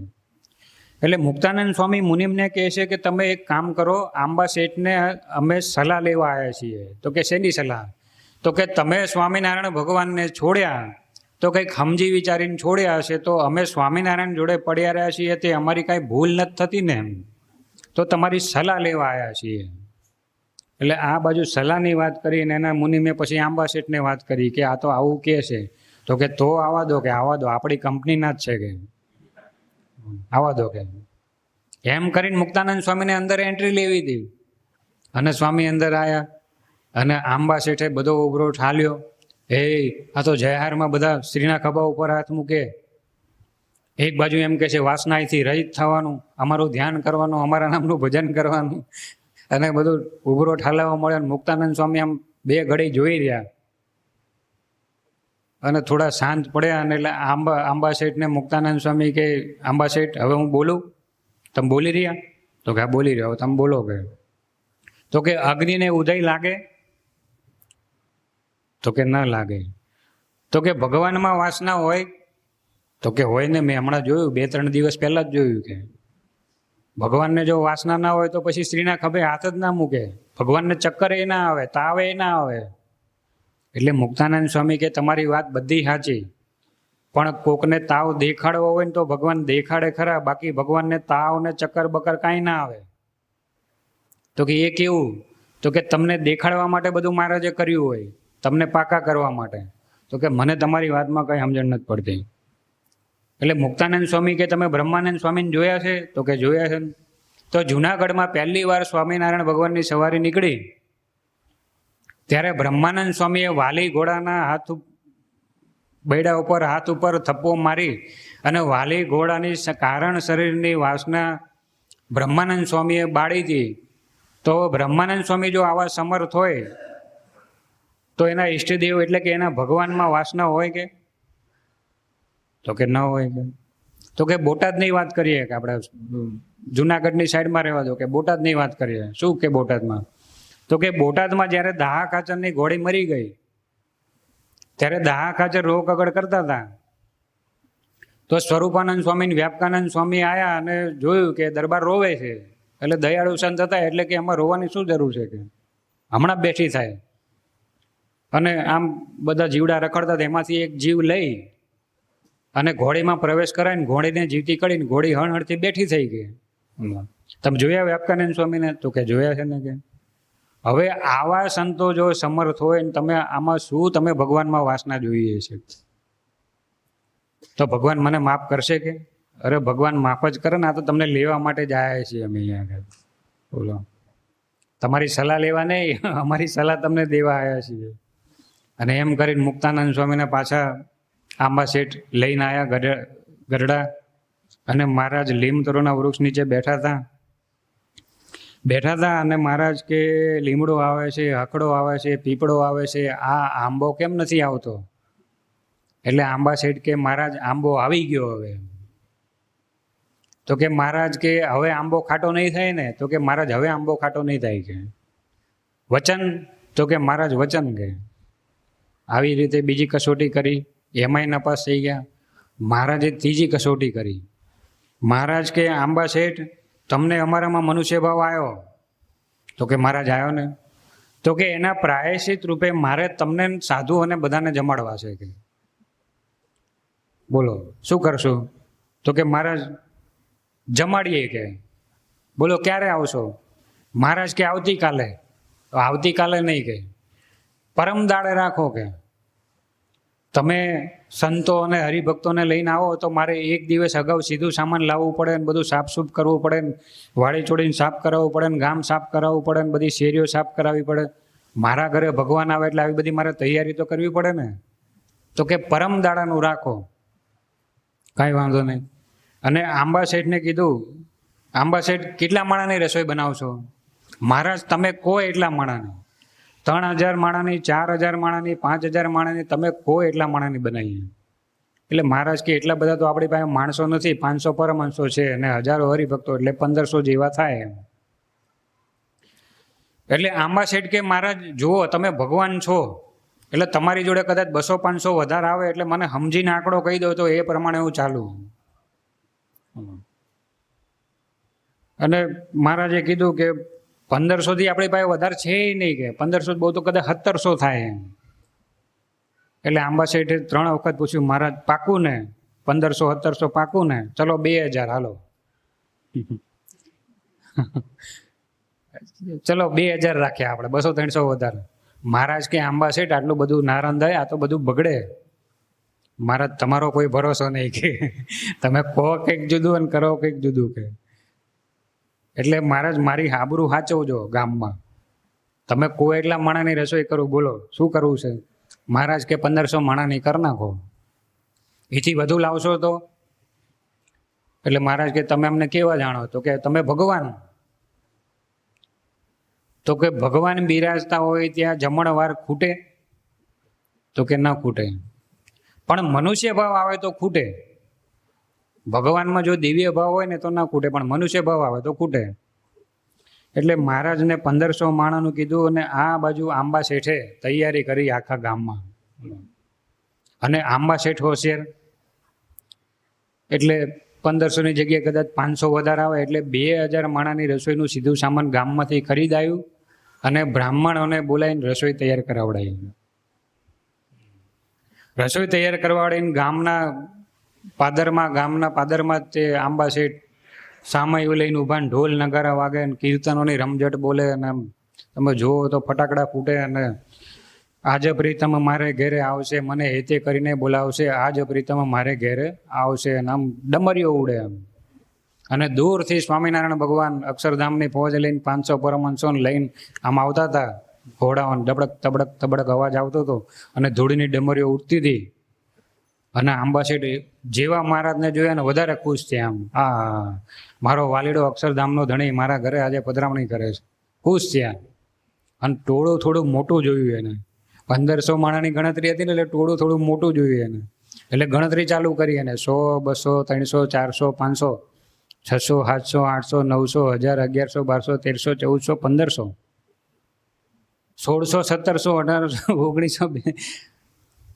એટલે મુક્તાનંદ સ્વામી મુનિમને કહે છે કે તમે એક કામ કરો, આંબા શેઠને અમે સલાહ લેવા આવ્યા છીએ. તો કે શેની સલાહ? તો કે તમે સ્વામિનારાયણ ભગવાનને છોડ્યા તો કંઈક સમજી વિચારીને છોડ્યા હશે, તો અમે સ્વામિનારાયણ જોડે પડ્યા રહ્યા છીએ, તે અમારી કાંઈ ભૂલ નથી થતી ને, તો તમારી સલાહ લેવા આવ્યા છીએ. એટલે આ બાજુ સલાહની વાત કરીને એના મુનિમે પછી આંબા શેઠને વાત કરી કે આ તો આવું કહે છે. તો કે તો આવવા દો, કે આવવા દો, આપણી કંપનીના જ છે, કે આવવા દો. કે એમ કરીને મુક્તાનંદ સ્વામીને અંદર એન્ટ્રી લેવી હતી. અને સ્વામી અંદર આવ્યા, અને આંબા શેઠે બધો ઉભરો ઠાલ્યો. આ તો જયહારમાં બધા સ્ત્રીના ખભા ઉપર હાથ મૂકે, એક બાજુ એમ કે છે વાસનાથી રહિત થવાનું, અમારું ધ્યાન કરવાનું, અમારા નામનું ભજન કરવાનું, અને બધું ઉભરો ઠાલવવા મળે. મુક્તાનંદ સ્વામી આમ બે ઘડી જોઈ રહ્યા અને થોડા શાંત પડ્યા. અને એટલે આંબા શેઠને મુક્તાનંદ સ્વામી કે આંબા શેઠ હવે હું બોલું, તમે બોલી રહ્યા? તો કે હા બોલી રહ્યા, તમે બોલો. કે તો કે અગ્નિને ઉદય લાગે? તો કે ના લાગે. તો કે ભગવાનમાં વાસના હોય? તો કે હોય ને, મેં હમણાં જોયું, 2-3 દિવસ પહેલા જ જોયું. કે ભગવાનને જો વાસના ના હોય તો પછી સ્ત્રીના ખભે હાથ જ ના મૂકે, ભગવાનને ચક્કર એ ના આવે, તાવે એ ના આવે. એટલે મુક્તાનંદ સ્વામી કે તમારી વાત બધી સાચી, પણ કોકને તાવ દેખાડવો હોય ને તો ભગવાન દેખાડે ખરા, બાકી ભગવાનને તાવ ને ચક્કર બકર કાંઈ ના આવે. તો કે એ કેવું? તો કે તમને દેખાડવા માટે બધું મહારાજે કર્યું હોય, તમને પાકા કરવા માટે. તો કે મને તમારી વાતમાં કંઈ સમજણ નથી પડતી. એટલે મુક્તાનંદ સ્વામી કે તમે બ્રહ્માનંદ સ્વામીને જોયા છે? તો કે જોયા છે. તો જુનાગઢમાં પહેલી વાર સ્વામિનારાયણ ભગવાનની સવારી નીકળી ત્યારે બ્રહ્માનંદ સ્વામીએ વાલી ઘોડાના હાથ બૈડા ઉપર હાથ ઉપર થપ્પો મારી અને વાલી ઘોડાની કારણ શરીરની વાસના બ્રહ્માનંદ સ્વામીએ બાળી હતી. તો બ્રહ્માનંદ સ્વામી જો આવા સમર્થ હોય તો એના ઈષ્ટદેવ એટલે કે એના ભગવાનમાં વાસના હોય કે? તો કે ન હોય. કે તો કે બોટાદની વાત કરીએ, કે આપણે જુનાગઢની સાઈડમાં રહેવા દો, કે બોટાદની વાત કરીએ. શું કે બોટાદમાં? તો કે બોટાદમાં જ્યારે દાહા ખાચરની ઘોડી મરી ગઈ ત્યારે દાહા ખાચર રો કગડ કરતા હતા. તો સ્વરૂપાનંદ સ્વામી વ્યાપકાનંદ સ્વામી આવ્યા અને જોયું કે દરબાર રોવે છે. એટલે દયાળુ સંત હતા, એટલે કે એમાં રોવાની શું જરૂર છે, કે હમણાં બેઠી થાય. અને આમ બધા જીવડા રખડતા હતા, એમાંથી એક જીવ લઈ અને ઘોડીમાં પ્રવેશ કરાવીને ઘોડીને જીવતી કરીને ઘોડી હણહણથી બેઠી થઈ ગઈ. તમે જોયા વ્યાપકાનંદ સ્વામીને? તો કે જોયા છે ને. કે હવે આવા સંતો જો સમર્થ હોય ને તમે આમાં શું તમે ભગવાનમાં વાસના જોઈએ છે, તો ભગવાન મને માફ કરશે કે? અરે ભગવાન માફ જ કરે ને, આ તો તમને લેવા માટે જ આવ્યા છીએ અમે અહીંયા આગળ. બોલો, તમારી સલાહ લેવા નહીં, અમારી સલાહ તમને દેવા આવ્યા છીએ. અને એમ કરીને મુક્તાનંદ સ્વામીને પાછા આંબા શેઠ લઈને આવ્યા ગઢડા. અને મહારાજ લીમતરોના વૃક્ષ નીચે બેઠા હતા. અને મહારાજ કે લીમડો આવે છે, હકડો આવે છે, પીપળો આવે છે, આ આંબો કેમ નથી આવતો? એટલે આંબા શેઠ કે મહારાજ આંબો આવી ગયો હવે. તો કે મહારાજ કે હવે આંબો ખાટો નહીં થાય ને? તો કે મહારાજ હવે આંબો ખાટો નહીં થાય. કે વચન? તો કે મહારાજ વચન. કે આવી રીતે બીજી કસોટી કરી, એમાંય નપાસ થઈ ગયા. મહારાજે ત્રીજી કસોટી કરી. મહારાજ કે આંબા શેઠ તમને અમારામાં મનુષ્ય ભાવ આવ્યો, તો કે મહારાજ આવ્યો ને, તો કે એના પ્રાયશ્ચિત રૂપે મારે તમને સાધુ અને બધાને જમાડવા છે કે બોલો શું કરશું? તો કે મહારાજ જમાડીએ કે. બોલો ક્યારે આવશો? મહારાજ કે આવતીકાલે. તો આવતીકાલે નહીં કે પરમ દાડે રાખો કે તમે સંતો અને હરિભક્તોને લઈને આવો તો મારે એક દિવસ અગાઉ સીધું સામાન લાવવું પડે ને બધું સાફસૂફ કરવું પડે ને વાળી છોડીને સાફ કરાવવું પડે ને ગામ સાફ કરાવવું પડે ને બધી શેરીઓ સાફ કરાવવી પડે. મારા ઘરે ભગવાન આવે એટલે આવી બધી મારે તૈયારી તો કરવી પડે ને. તો કે પરમ દાડાનું રાખો, કાંઈ વાંધો નહીં. અને આંબા શેઠને કીધું, આંબા શેઠ કેટલા માણાની રસોઈ બનાવશો? મહારાજ તમે કહો એટલા માણાની, 3000 માણાની, 4000 માણાની, 5000 માણાની, તમે કહો એટલા માણાની બનાવીએ. એટલે મહારાજ કે એટલા બધા તો આપણી પાસે માણસો નથી, 500 પરમહંસો છે અને 1000 હરિભક્તો એટલે 1500 જેવા થાય એમ. એટલે આંબા શેઠ કે મહારાજ જુઓ તમે ભગવાન છો એટલે તમારી જોડે કદાચ 200-500 વધારે આવે એટલે મને સમજીને આંકડો કહી દો તો એ પ્રમાણે હું ચાલુ. અને મહારાજે કીધું કે 1500 થી આપણી પાસે વધારે છે નહીં, કે 1500 બહુ તો કદાચ 1700 થાય એમ. એટલે આંબા શેઠે 3 વખત પૂછ્યું, મહારાજ પાકું ને? 1500 1700 પાકું ને? ચલો 2000 હાલો. ચલો 2000 રાખ્યા આપણે, 200-300 વધારે. મહારાજ કે આંબા શેઠ આટલું બધું નારંદાય, આ તો બધું બગડે. મહારાજ તમારો કોઈ ભરોસો નહીં કે તમે કહો કંઈક જુદું અને કરો કંઈક જુદું કે. એટલે મહારાજ મારી આબરૂ સાચવજો ગામમાં. તમે કહો એટલા માણાની રસોઈ કરું, બોલો શું કરવું છે? મહારાજ કે 1500 માણાની કરી નાખો. એથી વધુ લાવશો તો? એટલે મહારાજ કે તમે અમને કેવા જાણો? તો કે તમે ભગવાન. તો કે ભગવાન બિરાજતા હોય ત્યાં જમણવાર ખૂટે? તો કે ના ખૂટે. પણ મનુષ્ય ભાવ આવે તો ખૂટે. ભગવાનમાં જો દિવ્ય ભાવ હોય ને તો ના ખૂટે, પણ મનુષ્ય ભાવ આવે તો ખૂટે. એટલે મહારાજને 1500 માણાનું કીધું અને આ બાજુ આંબા શેઠે તૈયારી કરી આખા ગામમાં. અને આંબા શેઠ હોશિયાર એટલે 1500ની જગ્યાએ કદાચ 500 વધારે આવે એટલે 2000 માણાની રસોઈનું સીધું સામાન ગામમાંથી ખરીદાયું અને બ્રાહ્મણોને બોલાવીને રસોઈ તૈયાર કરાવડાવી. રસોઈ તૈયાર કરવાડીને ગામના પાદરમાં તે આંબા શેઠ સામાયું લઈને ઊભા ને ઢોલ નગારા વાગે ને કીર્તનોની રમઝટ બોલે અને તમે જુઓ તો ફટાકડા ફૂટે અને આજ પ્રીતમ મારે ઘેરે આવશે, મને હેતે કરીને બોલાવશે, આજ પ્રીતમ મારે ઘેરે આવશે અને આમ ડમરીઓ ઉડે એમ. અને દૂરથી સ્વામિનારાયણ ભગવાન અક્ષરધામની ફોજ લઈને 500 પરમહંસોને લઈને આમ આવતા હતા. ઘોડાઓને ડબડક તબડક તબડક અવાજ આવતો હતો અને ધૂળની ડમરીઓ ઉડતી હતી. અને આંબા શેઠ જેવા મહારાજને જોયા ને વધારે ખુશ થયા. આમ મારો વાલીડો અક્ષરધામનો ધણી મારા ઘરે આજે પધરામણી કરે છે, ખુશ થયા. અને ટોળું થોડું મોટું જોયું એને. 1500 માણાની ગણતરી હતી ને એટલે ટોળું થોડું મોટું જોયું એને. એટલે ગણતરી ચાલુ કરી એને 100, 200, 300, 400, 500, 600, 700, 800, 900, 1000, 1100, 1200, 1300, 1500, 1600, 1700, 1800, 1900,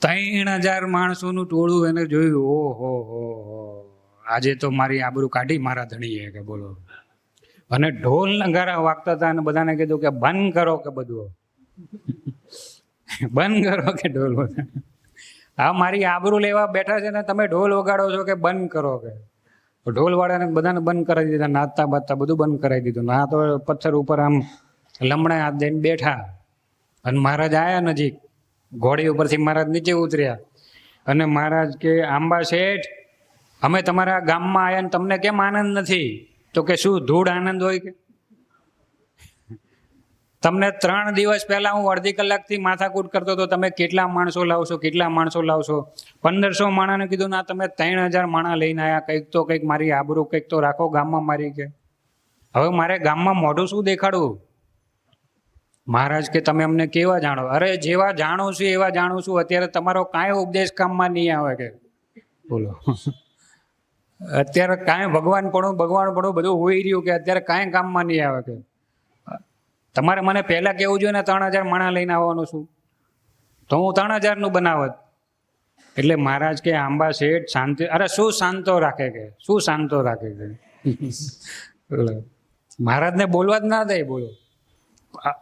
3000 માણસોનું ટોળું એને જોયું. ઓહો હો, આજે તો મારી આબરૂ કાઢી મારા ધણીએ કે બોલો. અને ઢોલ નગારા વાગતા હતા અને બધાને કીધું કે બંધ કરો કે બધું બંધ કરો કે ઢોલ વગાડો. હા મારી આબરૂ લેવા બેઠા છે ને તમે ઢોલ વગાડો છો કે બંધ કરો કે. ઢોલ વાળાને બધાને બંધ કરાવી દીધા, નાચતા બાજતા બધું બંધ કરાવી દીધું. ના તો પથ્થર ઉપર આમ લમણે હાથ દઈને બેઠા. અને મહારાજ આયા નજીક, ઘોડી ઉપરથી મહારાજ નીચે ઉતર્યા અને મહારાજ કે આંબા શેઠ અમે તમારા ગામમાં આવ્યા ને તમને કેમ આનંદ નથી? તો કે શું ધૂળ આનંદ હોય કે? તમને 3 દિવસ પહેલા હું અડધી કલાકથી માથાકૂટ કરતો હતો, તમે કેટલા માણસો લાવશો, કેટલા માણસો લાવશો? 1500 માણાને કીધું ના તમે 3000 માણા લઈને આવ્યા, કંઈક તો કંઈક મારી આબરૂ કંઈક તો રાખો ગામમાં મારી કે. હવે મારે ગામમાં મોઢું શું દેખાડવું? મહારાજ કે તમે અમને કેવા જાણો? અરે જેવા જાણું છું એવા જાણું છું, અત્યારે તમારો કાંઈ ઉપદેશ કામમાં નહીં આવે કે બોલો. અત્યારે કાંઈ ભગવાન પણ બધું હોઈ રહ્યું કે અત્યારે કાંઈ કામમાં નહીં આવે કે. તમારે મને પહેલા કેવું જોઈએ ને 3000 માણા લઈને આવવાનું છું તો હું 3000નું બનાવત. એટલે મહારાજ કે આંબા શેઠ શાંતિ, અરે શું શાંતો રાખે કે, શું શાંતો રાખે કે. મહારાજને બોલવા જ ના દે. બોલો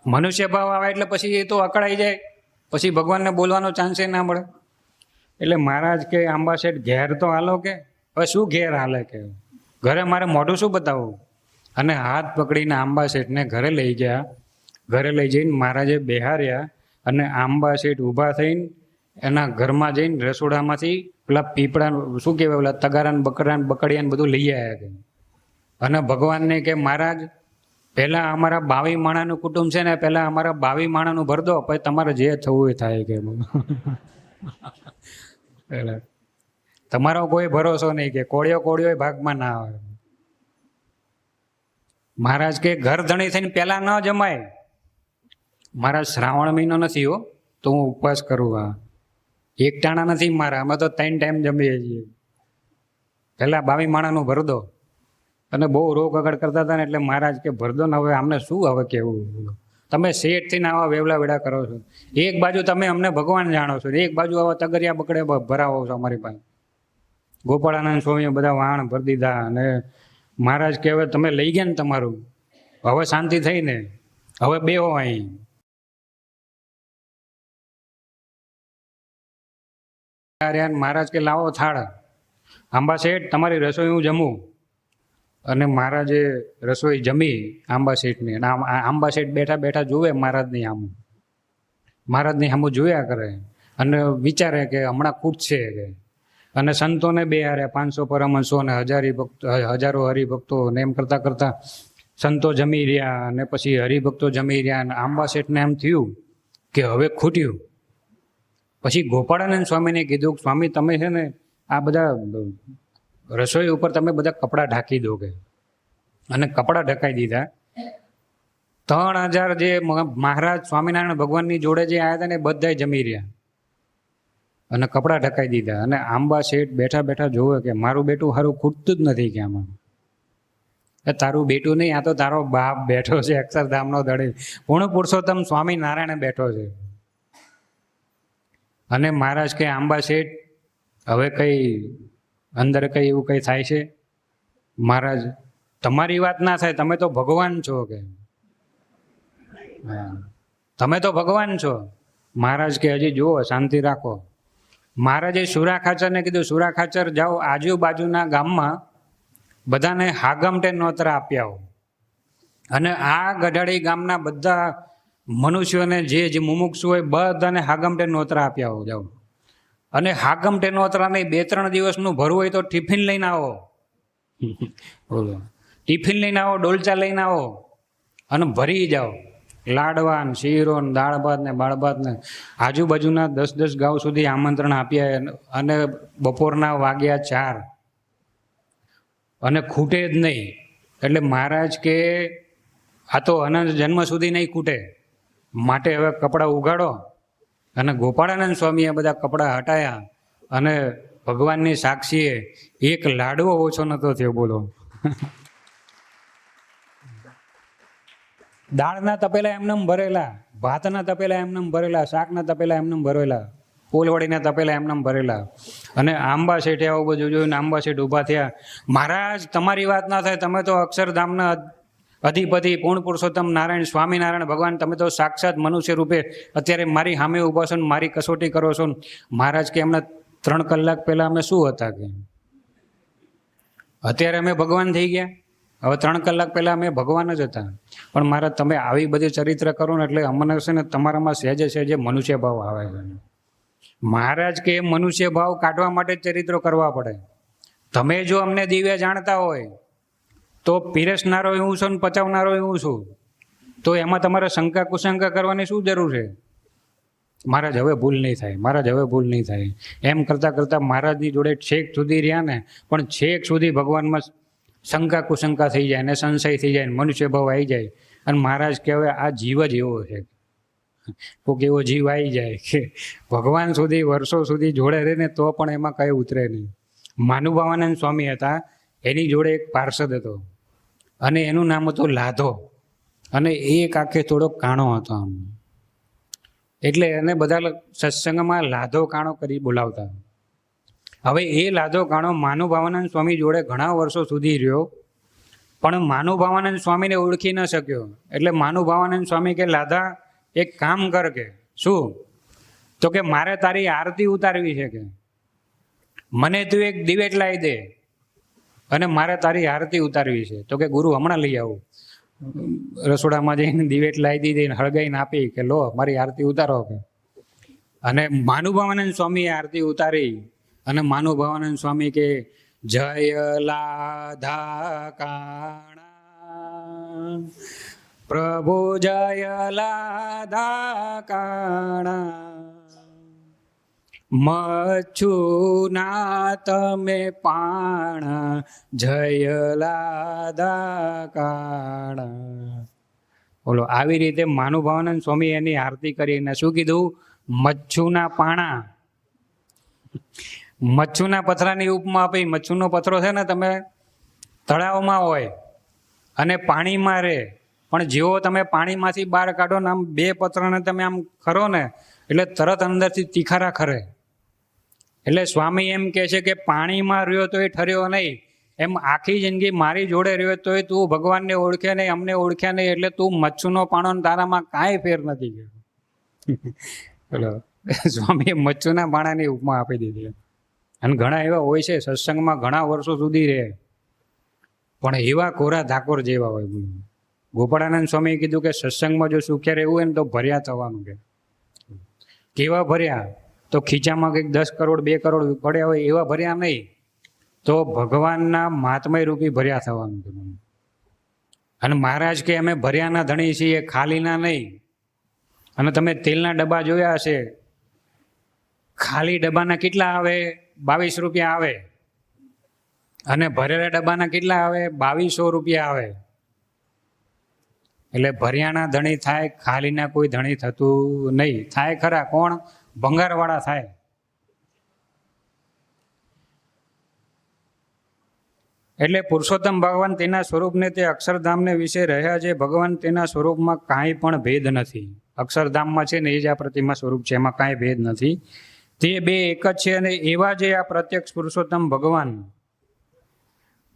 મનુષ્ય ભાવ આવે એટલે પછી એ તો અકળાઈ જાય, પછી ભગવાનને બોલવાનો ચાન્સ ના મળે. એટલે મહારાજ કે આંબા શેઠ ઘેર તો હાલો કે. હવે શું ઘેર હાલે કે, ઘરે મારે મોઢું શું બતાવવું? અને હાથ પકડીને આંબા શેઠને ઘરે લઈ ગયા. ઘરે લઈ જઈને મહારાજે બેહાર્યા અને આંબા શેઠ ઊભા થઈને એના ઘરમાં જઈને રસોડામાંથી પેલા પીપળા શું કહેવાય, પેલા તગારા બકડિયા બધું લઈ આવ્યા. અને ભગવાનને કે મહારાજ પહેલાં અમારા 22 માણાનું કુટુંબ છે ને, પહેલાં અમારા 22 માણાનું ભર દો, પછી તમારે જે થવું એ થાય કે. તમારો કોઈ ભરોસો નહીં કે કોળિયો ભાગમાં ના આવે. મહારાજ કે ઘર ધણી થઈને પહેલાં ન જમાય. મારા શ્રાવણ મહિનો નથી હો, તો હું ઉપવાસ કરું. આ એક ટાણા નથી મારા, અમે તો 3 ટાઈમ જમીએ છીએ. પહેલાં 22 માણાનું ભર દો. અને બહુ રોગ આગળ કરતા હતા ને, એટલે મહારાજ કે ભરદો ને, હવે અમને શું હવે કેવું? તમે શેઠ થઈને આવા વેવલા વેડા કરો છો. એક બાજુ તમે અમને ભગવાન જાણો છો, એક બાજુ આવા તગરિયા બકડે ભરાવો છો અમારી પાસે. ગોપાળાનંદ સ્વામીએ બધા વાણ ભરી દીધા. અને મહારાજ કે હવે તમે લઈ ગયા ને તમારું, હવે શાંતિ થઈ ને, હવે બેહો અહીં. મહારાજ કે લાવો થાળ, આંબા શેઠ તમારી રસોઈ હું જમું. અને મહારાજે રસોઈ જમી આંબા શેઠની. આંબા શેઠ બેઠા બેઠા જોવે મહારાજની આમ, મહારાજની સામું જોયા કરે અને વિચારે કે હમણાં ખૂટશે કે. અને સંતોને બે હારે 500 પરમહંસો ને હજારો હરિભક્તો ને એમ કરતા કરતા સંતો જમી રહ્યા. અને પછી હરિભક્તો જમી રહ્યા. અને આંબા શેઠને એમ થયું કે હવે ખૂટ્યું. પછી ગોપાળાનંદ સ્વામીને કીધું, સ્વામી તમે છે ને આ બધા રસોઈ ઉપર તમે બધા કપડાં ઢાંકી દો કે. અને કપડાં ઢકાઈ દીધા. 3000 જે મહારાજ સ્વામિનારાયણ ભગવાનની જોડે જે આવ્યા હતા ને, બધા જમી રહ્યા અને કપડાં ઢકાઈ દીધા. અને આંબા શેઠ બેઠા બેઠા જોવે કે મારું બેટું સારું ખૂટતું જ નથી કે આમાં. તારું બેટું નહીં, આ તો તારો બાપ બેઠો છે, અક્ષરધામનો દળી પૂર્ણ પુરુષોત્તમ સ્વામિનારાયણ બેઠો છે. અને મહારાજ કે આંબા શેઠ હવે કઈ અંદર કઈ એવું કઈ થાય છે? મહારાજ તમારી વાત ના થાય, તમે તો ભગવાન છો કે. તમે તો ભગવાન છો. મહારાજ કે હજી જુઓ, શાંતિ રાખો. મહારાજે સુરા ખાચરને કીધું, સુરા ખાચર જાઓ આજુબાજુના ગામમાં બધાને હાગમટે નોતરા આપ્યા. અને આ ગઢાળી ગામના બધા મનુષ્યોને જે મુમુક્ષુ હોય બધાને હાગમટે નોતરા આપ્યા જાઓ. અને હાગમટે નોતરા નહીં, 2-3 દિવસનું ભરવું હોય તો ટિફિન લઈને આવો. બોલો, ટિફિન લઈને આવો, ડોલચા લઈને આવો અને ભરી જાઓ. લાડવા ને શીરો ને દાળ ભાત ને બાળ ભાત ને આજુબાજુના 10-10 ગાંવ સુધી આમંત્રણ આપ્યા. અને બપોરના વાગ્યા 4 અને ખૂટે જ નહીં. એટલે મહારાજ કે આ તો અનંત જન્મ સુધી નહીં ખૂટે, માટે હવે કપડાં ઉગાડો. અને ગોપાળાનંદ સ્વામીએ બધા કપડાં હટાયા. અને ભગવાનની સાક્ષીએ એક લાડવો ઓછો નતો થયો. બોલો, દાળના તપેલા એમને ભરેલા, ભાતના તપેલા એમને ભરેલા, શાકના તપેલા એમને ભરેલા, ફૂલવડીના તપેલા એમને ભરેલા. અને આંબા શેઠે આવું બધું જોયું. આંબા શેઠ ઊભા થયા. મહારાજ તમારી વાત ના થાય, તમે તો અક્ષરધામના અધિપતિ પૂર્ણ પુરુષોત્તમ નારાયણ સ્વામિનારાયણ ભગવાન, તમે તો સાક્ષાત મનુષ્ય રૂપે અત્યારે મારી સામે ઊભા છો ને મારી કસોટી કરો છો. મહારાજ કે એમને 3 કલાક પહેલા અમે શું હતા કે અત્યારે અમે ભગવાન થઈ ગયા? હવે 3 કલાક પહેલા અમે ભગવાન જ હતા. પણ મહારાજ તમે આવી બધી ચરિત્ર કરો ને એટલે અમને છે ને તમારામાં સહેજે મનુષ્ય ભાવ આવે છે. મહારાજ કે મનુષ્ય ભાવ કાઢવા માટે ચરિત્રો કરવા પડે. તમે જો અમને દિવ્ય જાણતા હોય તો પીરસનારો હું છું ને પચાવનારો હું છું, તો એમાં તમારે શંકા કુશંકા કરવાની શું જરૂર છે? મહારાજ હવે ભૂલ નહીં થાય, મહારાજ હવે ભૂલ નહીં થાય. એમ કરતાં કરતાં મહારાજની જોડે છેક સુધી રહ્યા ને, પણ છેક સુધી ભગવાનમાં શંકા કુશંકા થઈ જાય ને, સંશય થઈ જાય ને, મનુષ્ય ભાવ આવી જાય. અને મહારાજ કહેવે આ જીવ જ એવો છે. કોઈક એવો જીવ આવી જાય કે ભગવાન સુધી વર્ષો સુધી જોડે રહે ને તો પણ એમાં કંઈ ઉતરે નહીં. માનુભાવાનંદ સ્વામી હતા, એની જોડે એક પાર્ષદ હતો અને એનું નામ હતું લાધો. અને એક આંખે થોડો કાણો હતો આમ. એટલે એને બધા સત્સંગમાં લાધો કાણો કરી બોલાવતા. હવે એ લાધો કાણો માનુભાવાનંદ સ્વામી જોડે ઘણા વર્ષો સુધી રહ્યો. પણ માનુભાવાનંદ સ્વામીને ઓળખી ન શક્યો. એટલે માનુભાવાનંદ સ્વામી કે લાધા એક કામ કર, કે શું? તો કે મારે તારી આરતી ઉતારવી છે, કે મને તું એક દિવેટ લાવી દે અને મારે તારી આરતી ઉતારવી છે. તો કે ગુરુ હમણાં લઈ આવું. રસોડામાં જઈને દિવેટ લાવી દીધી, હળગાઈને આપી કે લો મારી આરતી ઉતારો. કે અને માનુભાવાનંદ સ્વામીએ આરતી ઉતારી અને માનુભાવાનંદ સ્વામી કે જય લાધા કાણા પ્રભુ જય લાધા કાણા મચ્છુના તમે પાણા જય લાધા કાણા. બોલો, આવી રીતે માનુભાવાનંદ સ્વામી એની આરતી કરીને શું કીધું? મચ્છુના પાણા. મચ્છુના પથરાની ઉપમા આપી. મચ્છુનો પથરો છે ને, તમે તળાવમાં હોય અને પાણીમાં રહે, પણ જેવો તમે પાણીમાંથી બહાર કાઢો ને આમ બે પથરાને તમે આમ ખરો ને એટલે તરત અંદરથી તીખારા ખરે. એટલે સ્વામી એમ કહે છે કે પાણીમાં રહ્યો તો એ ઠર્યો નહીં, એમ આખી જિંદગી મારી જોડે રહ્યો તો એ તું ભગવાનને ઓળખે નહીં, અમને ઓળખ્યા નહીં, એટલે તું મચ્છુનો પાણો ને તારામાં કાંઈ ફેર નથી ગયો. બોલો, સ્વામીએ મચ્છુના પાણાની ઉપમા આપી દીધી. અને ઘણા એવા હોય છે સત્સંગમાં ઘણા વર્ષો સુધી રહે, પણ એવા કોરા ધાકોર જેવા હોય. ગોપાળાનંદ સ્વામીએ કીધું કે સત્સંગમાં જો સુખ્યા રહેવું હોય ને તો ભર્યા થવાનું. કે કેવા ભર્યા? તો ખીચામાં કંઈક 10 કરોડ 2 કરોડ પડ્યા હોય એવા ભર્યા નહીં, તો ભગવાનના મહાત્મય રૂપી ભર્યા થવાનું. અને મહારાજ કે અમે ભર્યાના ધણી છીએ, ખાલીના નહીં. અને તમે તેલના ડબ્બા જોયા હશે, ખાલી ડબ્બાના કેટલા આવે? 22 રૂપિયા આવે. અને ભરેલા ડબ્બાના કેટલા આવે? 2200 રૂપિયા આવે. એટલે ભર્યાના ધણી થાય, ખાલીના કોઈ ધણી થતું નહીં. થાય ખરા, કોણ? ભંગારવાળા થાય. એટલે પુરુષોત્તમ ભગવાન તેના સ્વરૂપને તે અક્ષરધામને વિશે રહ્યા છે. ભગવાન તેના સ્વરૂપમાં કાંઈ પણ ભેદ નથી. અક્ષરધામમાં છે ને એ જ આ પ્રતિમા સ્વરૂપ છે, એમાં કાંઈ ભેદ નથી. તે બે એક જ છે. અને એવા જે આ પ્રત્યક્ષ પુરુષોત્તમ ભગવાન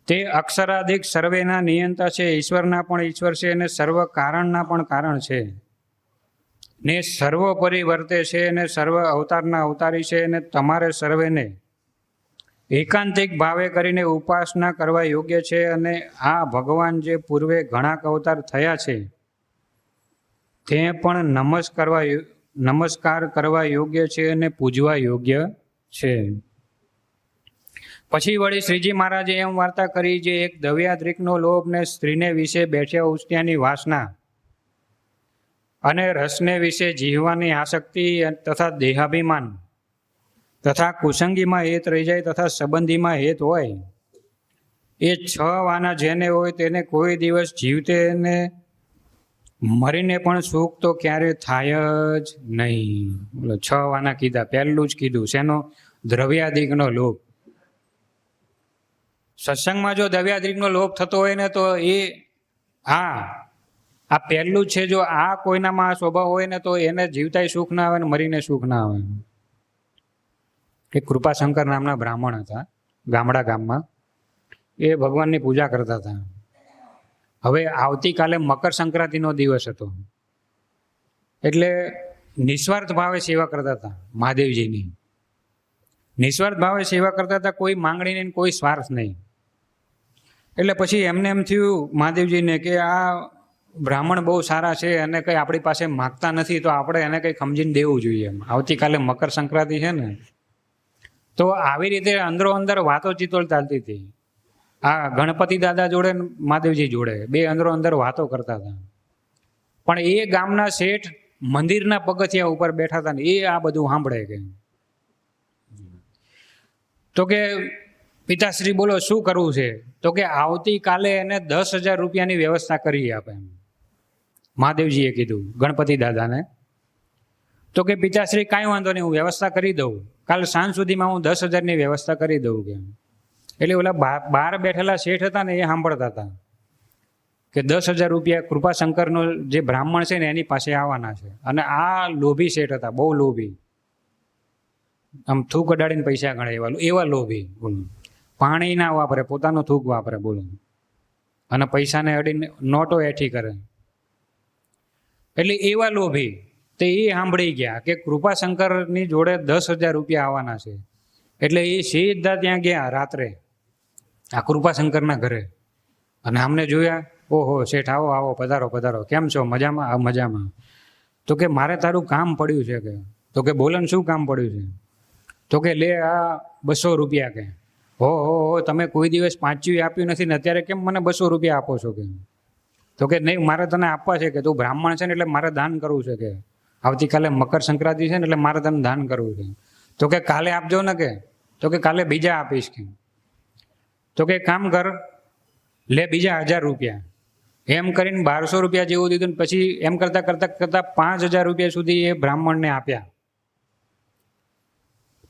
તે અક્ષરાધિક સર્વેના નિયંતા છે, ઈશ્વરના પણ ઈશ્વર છે અને સર્વ કારણના પણ કારણ છે, ને સર્વોપરી વર્તે છે અને સર્વ અવતારના અવતારી છે. અને તમારે સર્વેને એકાંતિક ભાવે કરીને ઉપાસના કરવા યોગ્ય છે. અને આ ભગવાન જે પૂર્વે ઘણા અવતાર થયા છે તે પણ નમસ્કાર કરવા યોગ્ય છે અને પૂજવા યોગ્ય છે. પછી વળી શ્રીજી મહારાજે એમ વાર્તા કરી, જે એક દવ્યાદ્રિકનો લોભ ને સ્ત્રીને વિશે બેઠ્યા ઉષ્ટ્યાની વાસના અને રસને વિશે જીવવાની આસક્તિ તથા દેહાભિમાન તથા કુસંગીમાં હેત રહી જાય તથા સંબંધીમાં હેત હોય, એ 6 વાના જેને હોય તેને કોઈ દિવસ જીવતે ને મરીને પણ સુખ તો ક્યારે થાય જ નહીં. 6 વાના કીધા. પહેલું જ કીધું શેનો? દ્રવ્યાધિકનો લોભ. સત્સંગમાં જો દ્રવ્યાધિકનો લોભ થતો હોય ને તો એ આ પહેલું છે. જો આ કોઈનામાં આ સ્વભાવ હોય ને તો એને જીવતાય સુખ ના આવે ને મરીને સુખ ના આવે. એક કૃપાશંકર નામના બ્રાહ્મણ હતા ગામડા ગામમાં. એ ભગવાનની પૂજા કરતા હતા. હવે આવતીકાલે મકર સંક્રાંતિનો દિવસ હતો, એટલે નિસ્વાર્થ ભાવે સેવા કરતા હતા મહાદેવજીની. નિસ્વાર્થ ભાવે સેવા કરતા હતા, કોઈ માંગણી નહીં, કોઈ સ્વાર્થ નહીં. એટલે પછી એમને એમ થયું મહાદેવજીને કે આ બ્રાહ્મણ બહુ સારા છે અને કંઈ આપણી પાસે માગતા નથી, તો આપણે એને કંઈ સમજીને દેવું જોઈએ. એમ આવતીકાલે મકર સંક્રાંતિ છે ને, તો આવી રીતે અંદરો અંદર વાતો ચિતોળ ચાલતી હતી. આ ગણપતિ દાદા જોડે મહાદેવજી જોડે બે અંદરો અંદર વાતો કરતા હતા. પણ એ ગામના શેઠ મંદિરના પગથિયા ઉપર બેઠા હતા ને એ આ બધું સાંભળે. તો કે પિતાશ્રી બોલો શું કરવું છે? તો કે આવતીકાલે એને 10,000 રૂપિયાની વ્યવસ્થા કરી આપે એમ મહાદેવજીએ કીધું ગણપતિ દાદાને. તો કે પિતાશ્રી કાંઈ વાંધો નહીં, હું વ્યવસ્થા કરી દઉં, કાલ સાંજ સુધીમાં હું 10,000ની વ્યવસ્થા કરી દઉં. કે એટલે ઓલા બહાર બેઠેલા શેઠ હતા ને એ સાંભળતા હતા કે 10,000 રૂપિયા કૃપાશંકરનો જે બ્રાહ્મણ છે ને એની પાસે આવવાના છે. અને આ લોભી શેઠ હતા, બહુ લોભી, આમ થૂક અડાડીને પૈસા ગણે એવા લોભી. બોલો, પાણી ના વાપરે, પોતાનું થૂક વાપરે. બોલો, અને પૈસાને અડીને નોટો એઠી કરે. એટલે એવા લોભી તે એ સાંભળી ગયા કે કૃપાશંકરની જોડે 10,000 રૂપિયા આવવાના છે. એટલે એ સીધા ત્યાં ગયા રાત્રે આ કૃપાશંકરના ઘરે, અને અમને જોયા, ઓહો શેઠ આવો આવો, પધારો પધારો, કેમ છો, મજામાં? આ મજામાં. તો કે મારે તારું કામ પડ્યું છે કે. તો કે બોલો ને, શું કામ પડ્યું છે? તો કે લે આ 200 રૂપિયા કે. હો તમે કોઈ દિવસ 5 આપ્યું નથી ને અત્યારે કેમ મને 200 રૂપિયા આપો છો કે? તો કે નહીં, મારે તને આપવા છે કે, તું બ્રાહ્મણ છે ને એટલે મારે દાન કરવું છે કે, આવતીકાલે મકર સંક્રાંતિ છે ને એટલે મારે તને દાન કરવું છે. તો કે કાલે આપજો ને કે. તો કે કાલે બીજા આપીશ કે. તો કે કામ કર, લે બીજા 1000 રૂપિયા. એમ કરીને 1200 રૂપિયા જેવું દીધું ને પછી એમ કરતા કરતા કરતા 5000 રૂપિયા સુધી એ બ્રાહ્મણને આપ્યા.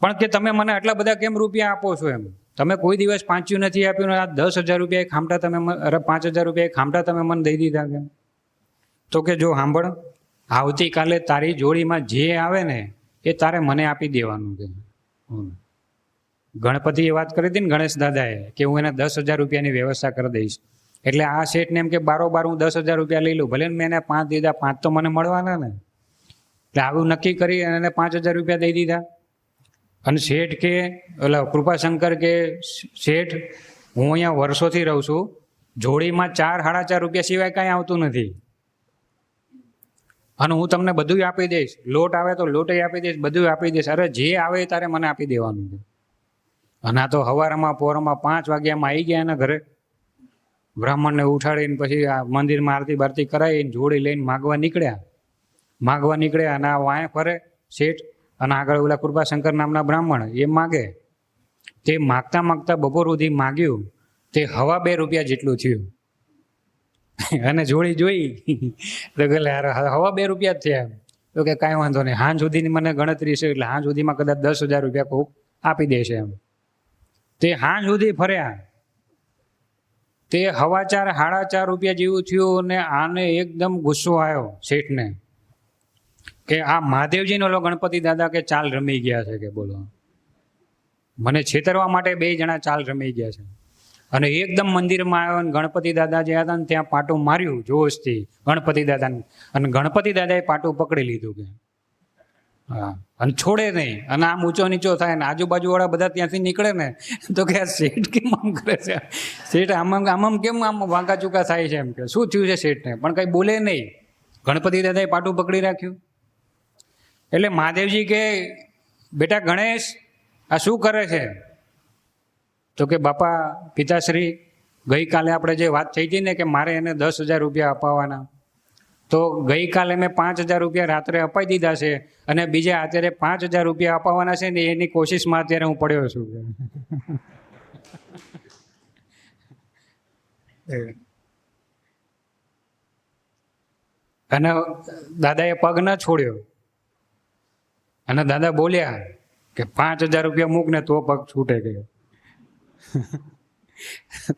પણ કે તમે મને આટલા બધા કેમ રૂપિયા આપો છો એમ? તમે કોઈ દિવસ 5 નથી આપ્યું ને આ 10,000 રૂપિયા ખામટા તમે, 5,000 રૂપિયા ખામટા તમે મને દઈ દીધા કે. તો કે જો સાંભળ, આવતીકાલે તારી જોડીમાં જે આવે ને એ તારે મને આપી દેવાનું કે. ગણપતિએ વાત કરી હતી ને ગણેશ દાદાએ કે હું એને 10,000 રૂપિયાની વ્યવસ્થા કરી દઈશ. એટલે આ શેઠને એમ કે બારોબાર હું 10,000 રૂપિયા લઈ લઉં, ભલે ને મેં એને 5 દીધા, 5 તો મને મળવાના ને. એટલે આવું નક્કી કરી એને 5,000 રૂપિયા દઈ દીધા. અને શેઠ કે, ઓલા કૃપાશંકર કે, શેઠ હું અહીંયા વર્ષોથી રહું છું, જોડીમાં 4-4.5 રૂપિયા સિવાય કાંઈ આવતું નથી, અને હું તમને બધું આપી દઈશ, લોટ આવે તો લોટે આપી દઈશ, બધું આપી દઈશ, અરે જે આવે તારે મને આપી દેવાનું છે. અને આ તો સવારમાં પોરમાં 5 વાગ્યામાં આવી ગયા એના ઘરે. બ્રાહ્મણને ઉઠાડીને પછી આ મંદિરમાં આરતી બારતી કરાવીને જોડી લઈને માગવા નીકળ્યા અને આ વાંય ફરે શેઠ, અને આગળ ઓલા કૃપાશંકર નામના બ્રાહ્મણ એ માગે. તે માગતા માગતા બપોર સુધી માગ્યું, તે 2.5 રૂપિયા જેટલું થયું. અને જોડી જોઈ તો કે 2.5 રૂપિયા જ થયા. તો કે કાંઈ વાંધો નહીં, હાંજ સુધીની મને ગણતરી છે, એટલે હાંજ સુધીમાં કદાચ 10,000 રૂપિયા કોક આપી દેશે એમ. તે હાંજ સુધી ફર્યા, તે 4.5 રૂપિયા જેવું થયું. અને આને એકદમ ગુસ્સો આવ્યો શેઠને કે આ મહાદેવજીનો ઓલો ગણપતિ દાદા કે ચાલ રમી ગયા છે કે, બોલો મને છેતરવા માટે 2 જણા ચાલ રમી ગયા છે. અને એકદમ મંદિરમાં આવ્યો અને ગણપતિ દાદા જે હતા ને ત્યાં પાટું માર્યું જોશથી ગણપતિ દાદાને, અને ગણપતિ દાદાએ પાટું પકડી લીધું કે. હા, અને છોડે નહીં, અને આમ ઊંચો નીચો થાય ને આજુબાજુ વાળા બધા ત્યાંથી નીકળે ને તો કે આ શેઠ કેમ આમ કરે છે, શેઠ આમ કેમ આમ વાંકા ચૂકા થાય છે એમ કે. શું થયું છે શેઠને? પણ કંઈ બોલે નહીં. ગણપતિ દાદાએ પાટું પકડી રાખ્યું. એટલે મહાદેવજી કે બેટા ગણેશ આ શું કરે છે? તો કે બાપા પિતાશ્રી, ગઈકાલે આપણે જે વાત થઈ હતી ને કે મારે એને 10,000 રૂપિયા અપાવવાના, તો ગઈકાલે મેં 5,000 રૂપિયા રાત્રે અપાઈ દીધા છે, અને બીજા અત્યારે 5,000 રૂપિયા અપાવવાના છે ને એની કોશિશમાં અત્યારે હું પડ્યો છું. અને દાદાએ પગ ન છોડ્યો, અને દાદા બોલ્યા કે 5,000 રૂપિયા મૂક ને તો પગ છૂટે ગયો.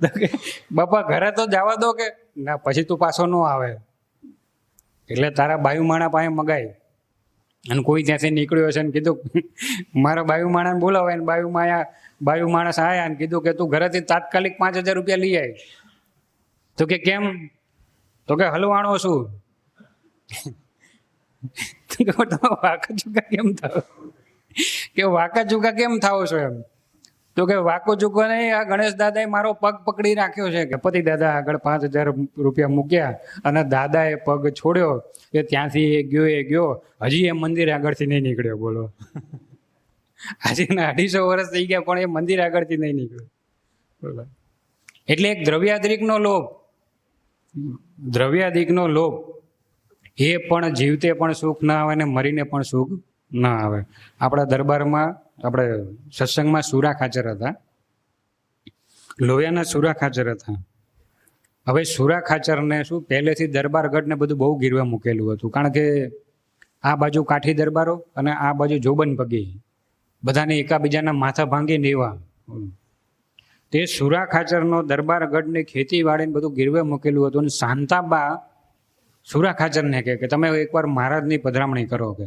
તો કે બાપા ઘરે તો જવા દો કે. ના, પછી તું પાછો ન આવે એટલે તારા બાયુ માણા પાસે મગાય. અને કોઈ ત્યાંથી નીકળ્યો છે ને કીધું મારા બાયુ માણાને બોલાવે, ને બાયુ માણસ આવ્યા ને કીધું કે તું ઘરેથી તાત્કાલિક 5,000 રૂપિયા લઈ આવી. તો કે કેમ? તો કે હલવાણો છું. તમે વાંકા ચૂકા કેમ થાવ? કે વાંકા ચૂકા કેમ થાવ છો એમ? તો કે વાંકો ચૂકો નહીં, આ ગણેશ દાદાએ મારો પગ પકડી રાખ્યો છે કે. પતિ દાદા આગળ 5,000 રૂપિયા મૂક્યા અને દાદાએ પગ છોડ્યો કે ત્યાંથી એ ગયો, હજી એ મંદિર આગળથી નહીં નીકળ્યો. બોલો, આજે 250 વર્ષ થઈ ગયા પણ એ મંદિર આગળથી નહીં નીકળ્યો. બોલો, એટલે એક દ્રવ્યાધિકનો લોભ એ પણ જીવતે પણ સુખ ના આવે ને મરીને પણ સુખ ના આવે. આપણા દરબારમાં, આપણે સત્સંગમાં સુરા ખાચર હતા, લોહિયાના સુરા ખાચર હતા. હવે સુરા ખાચરને શું પહેલેથી દરબારગઢને બધું બહુ ગીરવે મૂકેલું હતું, કારણ કે આ બાજુ કાઠી દરબારો અને આ બાજુ જોબન પગી, બધાને એકાબીજાના માથા ભાંગીને એવા. તે સુરા ખાચરનો દરબારગઢની ખેતીવાડીને બધું ગીરવે મૂકેલું હતું. અને શાંતાબા સુરા ખાચરને કહે કે તમે એકવાર મહારાજની પધરામણી કરો કે.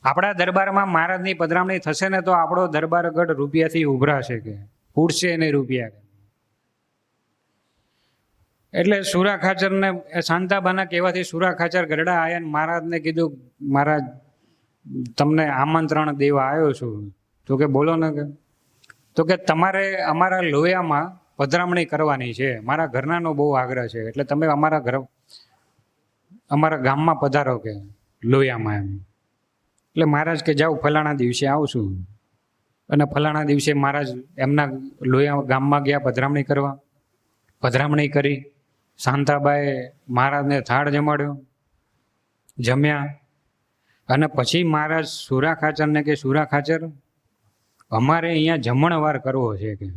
આપણા દરબારમાં મહારાજની પધરામણી થશે ને તો આપણો દરબારગઢ રૂપિયાથી ઉભરાશે કે, ફૂટશે નહીં રૂપિયા. એટલે સુરા ખાચરને શાંતાબાના કહેવાથી સુરા ખાચર ગરડા આવ્યા ને મહારાજને કીધું, મહારાજ તમને આમંત્રણ દેવા આવ્યો છું. તો કે બોલો ને. કે તો કે તમારે અમારા લોયામાં પધરામણી કરવાની છે, મારા ઘરનાનો બહુ આગ્રહ છે, એટલે તમે અમારા ગામમાં પધારો કે લોયામાં એમ. એટલે મહારાજ કે જાઓ ફલાણા દિવસે આવશું. અને ફલાણા દિવસે મહારાજ એમના લોયા ગામમાં ગયા પધરામણી કરવા. પધરામણી કરી. શાંતાબાએ મહારાજને થાળ જમાડ્યો, જમ્યા. અને પછી મહારાજ સુરા ખાચરને કે સુરા ખાચર અમારે અહીંયા જમણવાર કરવો છે કે.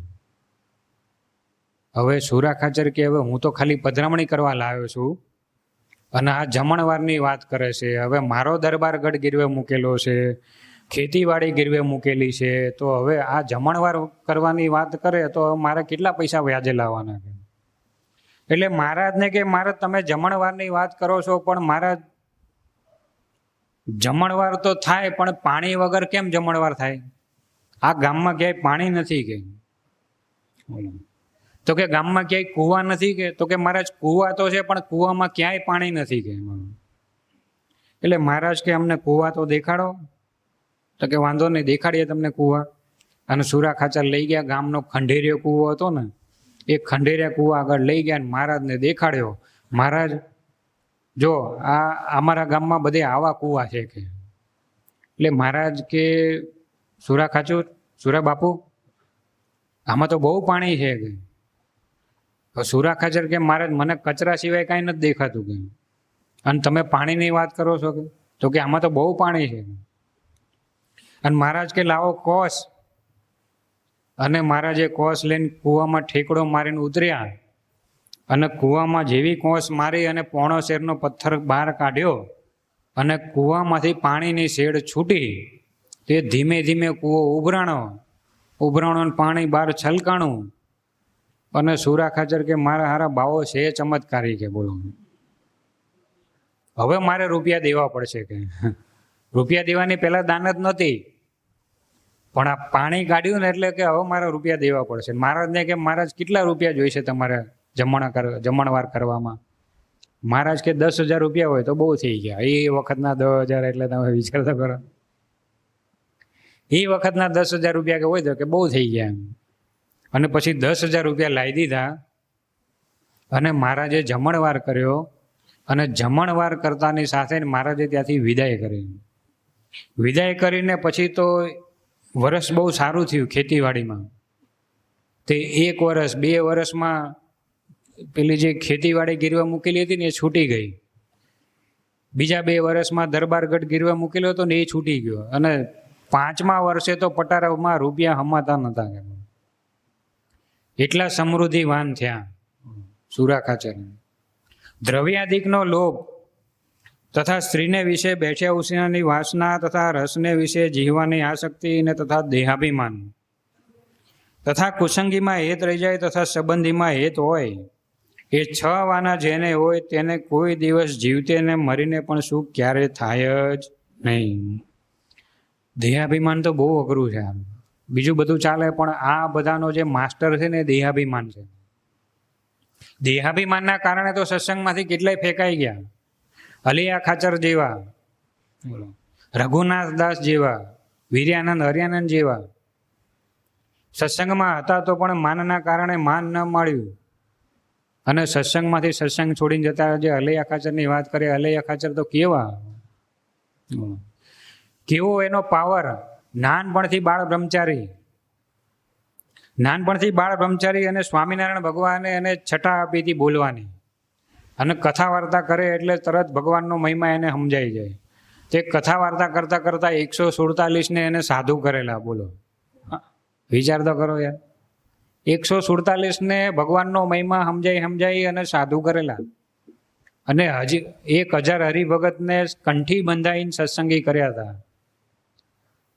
હવે સુરા ખાચર કે હવે હું તો ખાલી પધરામણી કરવા લાવ્યો છું અને આ જમણવારની વાત કરે છે. હવે મારો દરબાર ગઢ ગીરવે મૂકેલો છે, ખેતીવાડી ગીરવે મૂકેલી છે, તો હવે આ જમણવાર કરવાની વાત કરે તો મારે કેટલા પૈસા વ્યાજે લાવવાના છે. એટલે મહારાજને કે મહારાજ તમે જમણવારની વાત કરો છો, પણ મહારાજ જમણવાર તો થાય પણ પાણી વગર કેમ જમણવાર થાય? આ ગામમાં ક્યાંય પાણી નથી કે. તો કે ગામમાં ક્યાંય કૂવા નથી કે. તો કે મહારાજ કૂવા તો છે પણ કૂવામાં ક્યાંય પાણી નથી કે. એટલે મહારાજ કે અમને કૂવા તો દેખાડો. તો કે વાંધો નહીં, દેખાડીએ તમને કૂવા. અને સુરા ખાચર લઈ ગયા. ગામનો ખંડેરિયો કૂવો હતો ને, એ ખંડેરિયા કૂવા આગળ લઈ ગયા અને મહારાજને દેખાડ્યો. મહારાજ જો આ અમારા ગામમાં બધે આવા કૂવા છે કે. એટલે મહારાજ કે સુરા ખાચર, સુરા બાપુ આમાં તો બહુ પાણી છે કે. સુરા ખાચર કે મહારાજ મને કચરા સિવાય કાંઈ નથી દેખાતું કે, અને તમે પાણીની વાત કરો છો કે. તો કે આમાં તો બહુ પાણી છે. અને મહારાજ કે લાવો કોસ. અને મહારાજે કોસ લઈને કૂવામાં ઠેકડો મારીને ઉતર્યા. અને કૂવામાં જેવી કોસ મારી અને પોણો શેરનો પથ્થર બહાર કાઢ્યો અને કૂવામાંથી પાણીની શેડ છૂટી. તે ધીમે ધીમે કૂવો ઉભરાણો ને પાણી બહાર છલકાણું. અને સુરા ખાચર કે મારા હારા બાવો છે ચમત્કારી કે. બોલો હવે મારે રૂપિયા દેવા પડશે કે. રૂપિયા દેવાની પહેલા દાન જ નહોતી, પણ આ પાણી કાઢ્યું ને એટલે કે હવે મારે રૂપિયા દેવા પડશે. મહારાજને કે મહારાજ કેટલા રૂપિયા જોઈશે તમારે જમણવાર કરવામાં? મહારાજ કે 10,000 રૂપિયા હોય તો બહુ થઈ ગયા. એ વખતના 10,000 એટલે તમે વિચાર તો કરો. એ વખતના 10,000 રૂપિયા કે હોય તો કે બહુ થઈ ગયા એમ. અને પછી 10,000 રૂપિયા લાવી દીધા અને મહારાજે જમણવાર કર્યો. અને જમણવાર કરતાની સાથે મહારાજે ત્યાંથી વિદાય કરી. વિદાય કરીને પછી તો વર્ષ બહુ સારું થયું ખેતીવાડીમાં. તે 1 વર્ષ 2 વર્ષમાં પેલી જે ખેતીવાડી ગીરવા મૂકેલી હતી ને એ છૂટી ગઈ. બીજા 2 વર્ષમાં દરબારગઢ ગીરવા મૂકેલો હતો ને એ છૂટી ગયો. અને 5મા વર્ષે તો પટારામાં રૂપિયા હમાતા નહોતા. એટલા સમૃદ્ધિવાન થયા સુરા ખાચર. દ્રવ્યાદિકનો લોભ તથા સ્ત્રીને વિશે બેઠ્યા ઉછીનાની વાસના તથા રસને વિશે જીવવાની આસક્તિ ને તથા દેહાભિમાન તથા કુસંગીમાં હેત રહી જાય તથા સંબંધીમાં હેત હોય, એ 6 વાના જેને હોય તેને કોઈ દિવસ જીવતે ને મરીને પણ સુખ ક્યારે થાય જ નહીં. દેહાભિમાન તો બહુ અઘરું છે. બીજું બધું ચાલે પણ આ બધાનો જે માસ્ટર છે ને દેહાભિમાન છે. દેહાભિમાનના કારણે તો સત્સંગમાંથી કેટલાય ફેંકાઈ ગયા. અલિયા ખાચર જેવા, રઘુનાથ દાસ જેવા, વીર્યાનંદ હરિયાનંદ જેવા સત્સંગમાં હતા તો પણ માનના કારણે માન ન મળ્યું અને સત્સંગમાંથી સત્સંગ છોડીને જતા. જે અલૈયા ખાચરની વાત કરીએ, અલૈયા ખાચર તો કેવો એનો પાવર. નાનપણથી બાળ બ્રહ્મચારી અને સ્વામિનારાયણ ભગવાને એને છટા આપી હતી બોલવાની. અને કથા વાર્તા કરે એટલે તરત ભગવાનનો મહિમા એને સમજાઈ જાય. તે કથા વાર્તા કરતાં કરતાં 147 ને એને સાધુ કરેલા. બોલો, વિચાર તો કરો યાર. 147 ને ભગવાનનો મહિમા સમજાઈ અને સાધુ કરેલા. અને હજી 1000 હરિભગતને કંઠી બંધાઈને સત્સંગી કર્યા હતા.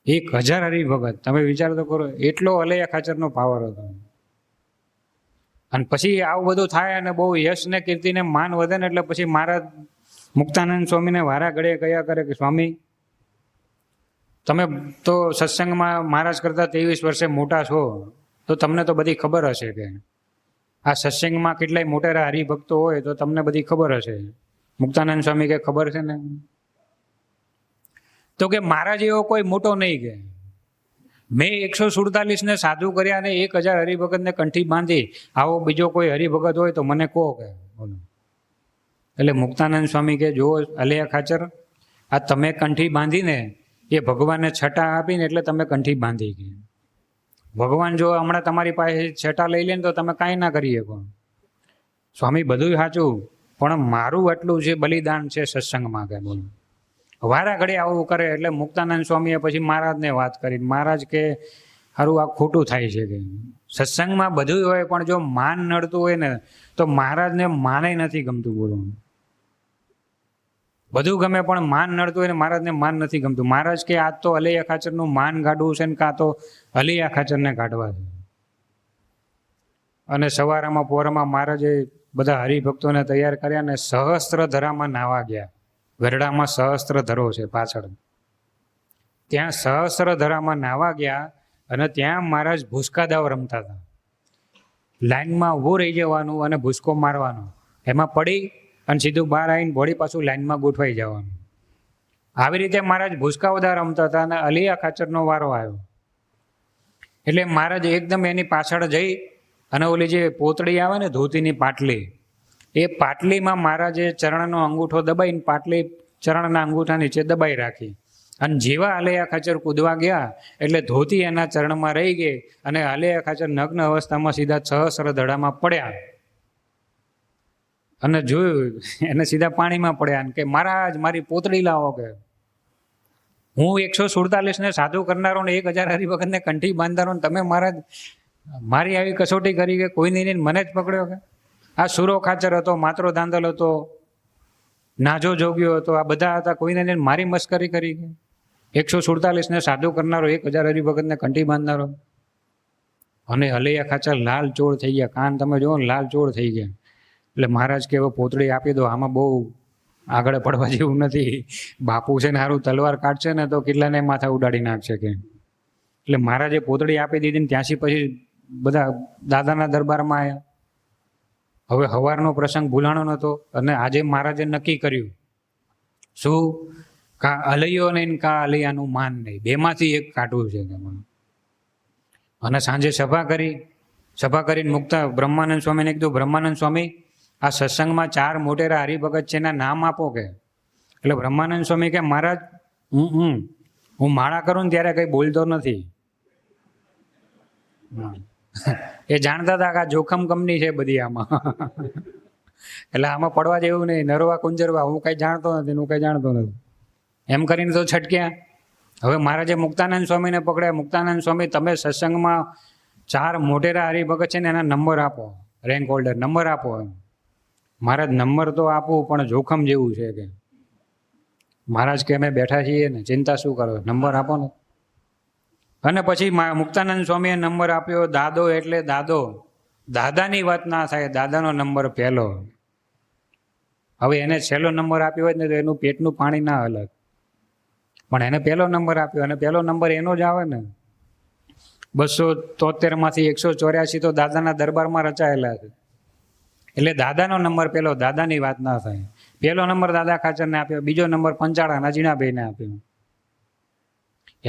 1000 હરિભગત. તમે વિચાર તો કરો, એટલો અલૈયા ખાચરનો પાવર હતો. અને પછી આવું બધું થાય અને બહુ યશ ને કીર્તિ ને માન વધે ને એટલે પછી મહારાજ મુક્તાનંદ સ્વામીને વારા ઘડીએ કયા કરે કે સ્વામી તમે તો સત્સંગમાં મહારાજ કરતાં 23 વર્ષે મોટા છો, તો તમને તો બધી ખબર હશે કે આ સત્સંગમાં કેટલાય મોટેરા હરિભક્તો હોય તો તમને બધી ખબર હશે. મુક્તાનંદ સ્વામી કે ખબર છે ને, તો કે મારા જેવો કોઈ મોટો નહીં કે મેં 147 ને સાધુ કર્યા ને 1000 હરિભગતને કંઠી બાંધી, આવો બીજો કોઈ હરિભગત હોય તો મને કહો કે. એટલે મુક્તાનંદ સ્વામી કે જો અલૈયા ખાચર, આ તમે કંઠી બાંધીને એ ભગવાનને છટા આપીને એટલે તમે કંઠી બાંધી ગઈ. ભગવાન જો હમણાં તમારી પાસે છટા લઈ લે ને તો તમે કાંઈ ના કરી શકો. સ્વામી બધું સાચું, પણ મારું આટલું જે બલિદાન છે સત્સંગમાં કે બોલો. વારા ઘડી આવું કરે એટલે મુક્તાનંદ સ્વામીએ પછી મહારાજને વાત કરી. મહારાજ કે સારું આ ખોટું થાય છે કે સત્સંગમાં બધું હોય પણ જો માન નડતું હોય ને તો મહારાજને માને નથી ગમતું બોલવાનું. બધું ગમે પણ માન નડતું હોય ને મહારાજને માન નથી ગમતું. મહારાજ કે આજ તો અલૈયા ખાચરનું માન કાઢવું છે ને કાં તો અલૈયા ખાચરને કાઢવા છે. અને સવારમાં પોરમાં મહારાજે બધા હરિભક્તોને તૈયાર કર્યા ને સહસ્ત્ર ધરામાં નાવા ગયા. ગરડામાં સહસ્ત્ર ધરો છે પાછળ, ત્યાં સહસ્ત્ર ધરામાં નાવા ગયા અને ત્યાં મહારાજ ભૂસકા દાવ રમતા હતા. લાઈનમાં ઊભું રહી જવાનું અને ભૂસકો મારવાનો, એમાં પડી અને સીધું બહાર આવીને વળી પાછું લાઈનમાં ગોઠવાઈ જવાનું. આવી રીતે મહારાજ ભૂસકા દાવ રમતા હતા અને અલૈયા ખાચરનો વારો આવ્યો. એટલે મહારાજ એકદમ એની પાછળ જઈ અને ઓલી જે પોતળી આવે ને ધોતીની પાટલી, એ પાટલીમાં મહારાજે ચરણનો અંગૂઠો દબાઈને પાટલી ચરણના અંગૂઠા નીચે દબાઈ રાખી. અને જેવા અલૈયા ખાચર કૂદવા ગયા એટલે ધોતી એના ચરણમાં રહી ગઈ અને અલૈયા ખાચર નગ્ન અવસ્થામાં સીધા સહસ્ત્ર ધડામાં પડ્યા. અને જોયું એને સીધા પાણીમાં પડ્યા કે મહારાજ મારી પોતળી લાવો કે હું 147 ને સાધુ કરનારો ને 1000 હરિભગતને કંઠી બાંધનારો ને તમે મહારાજ મારી આવી કસોટી કરી કે કોઈ નહીં મને જ પકડ્યો કે. આ સુરો ખાચર હતો, માત્રો દાંદલ હતો, નાજો જોગ્યો હતો, આ બધા હતા, કોઈને નહીં મારી મસ્કરી કરી કે 147 ને સાધુ કરનારો 1000 હરિભગતને કંઠી બાંધનારો. અને અલૈયા ખાચર લાલ ચોળ થઈ ગયા, કાન તમે જુઓ ને લાલ ચોળ થઈ ગયા. એટલે મહારાજ કે હવે પોતળી આપી દો, આમાં બહુ આગળ પડવા જેવું નથી. બાપુ છે ને સારું તલવાર કાઢશે ને તો કેટલાને માથા ઉડાડી નાખશે કે. એટલે મહારાજે પોતળી આપી દીધી ને ત્યાંથી પછી બધા દાદાના દરબારમાં આવ્યા. હવે સવારનો પ્રસંગ ભૂલાણો નહોતો અને આજે મહારાજે નક્કી કર્યું શું, કા અલૈયો નહીં કા અલૈયાનું માન નહીં, બેમાંથી એક કાઢવું છે કે. અને સાંજે સભા કરીને મુક્તા બ્રહ્માનંદ સ્વામીને કીધું, બ્રહ્માનંદ સ્વામી આ સત્સંગમાં 4 મોટેરા હરિભગત છે એના નામ આપો કે. એટલે બ્રહ્માનંદ સ્વામી કે મહારાજ હું માળા કરું ને ત્યારે કંઈ બોલતો નથી. એ જાણતા હતા કે આ જોખમ કંપની છે બધી આમાં, એટલે આમાં પડવા જેવું નહીં, નરવા કુંજરવા, હું કંઈ જાણતો નથી. એમ કરીને તો છટક્યા. હવે મહારાજે મુક્તાનંદ સ્વામીને પકડ્યા. મુક્તાનંદ સ્વામી તમે સત્સંગમાં 4 મોટેરા હરિભગત છે ને એના નંબર આપો, રેન્ક હોલ્ડર નંબર આપો. મહારાજ નંબર તો આપું પણ જોખમ જેવું છે કે. મહારાજ કે અમે બેઠા છીએ ને, ચિંતા શું કરો, નંબર આપો ને. અને પછી મુક્તાનંદ સ્વામીએ નંબર આપ્યો. દાદો એટલે દાદો, દાદાની વાત ના થાય, દાદાનો નંબર પહેલો. હવે એને છેલ્લો નંબર આપ્યો હોય ને તો એનું પેટનું પાણી ના અલગ, પણ એને પહેલો નંબર આપ્યો અને પહેલો નંબર એનો જ આવે ને. 273 માંથી 184 તો દાદાના દરબારમાં રચાયેલા છે. એટલે દાદાનો નંબર પહેલો, દાદાની વાત ના થાય. પહેલો નંબર દાદા ખાચરને આપ્યો, બીજો નંબર પંચાળાના જીણાભાઈને આપ્યો.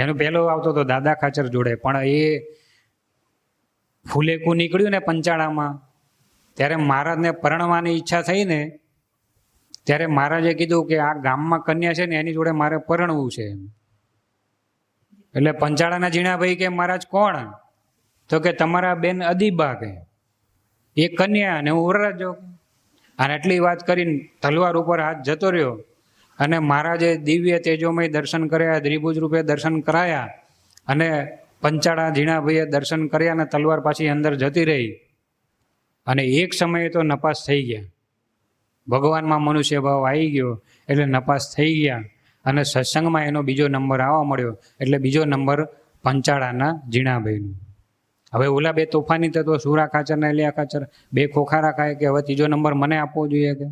એનો પહેલો આવતો તો દાદા ખાચર જોડે, પણ એ ફૂલેકું નીકળ્યું ને પંચાળામાં, ત્યારે મહારાજને પરણવાની ઈચ્છા થઈ ને ત્યારે મહારાજે કીધું કે આ ગામમાં કન્યા છે ને એની જોડે મારે પરણવું છે. એટલે પંચાળાના જીણાભાઈ કે મહારાજ કોણ? તો કે તમારા બેન અદીબા કે, એ કન્યા ને હું વરરાજો. અને એટલી વાત કરીને તલવાર ઉપર હાથ જતો રહ્યો અને મહારાજે દિવ્ય તેજોમય દર્શન કર્યા, દ્વિભુજ રૂપે દર્શન કરાયા અને પંચાળા જીણાભાઈએ દર્શન કર્યા અને તલવાર પાછી અંદર જતી રહી. અને એક સમયે તો નપાસ થઈ ગયા, ભગવાનમાં મનુષ્ય ભાવ આવી ગયો એટલે નપાસ થઈ ગયા. અને સત્સંગમાં એનો બીજો નંબર આવવા મળ્યો એટલે બીજો નંબર પંચાળાના જીણાભાઈનો. હવે ઓલા 2 તોફાની તત્વો સુરા ખાચર ને અલૈયા ખાચર 2 ખોખારા ખાય કે હવે ત્રીજો નંબર મને આપવો જોઈએ કે,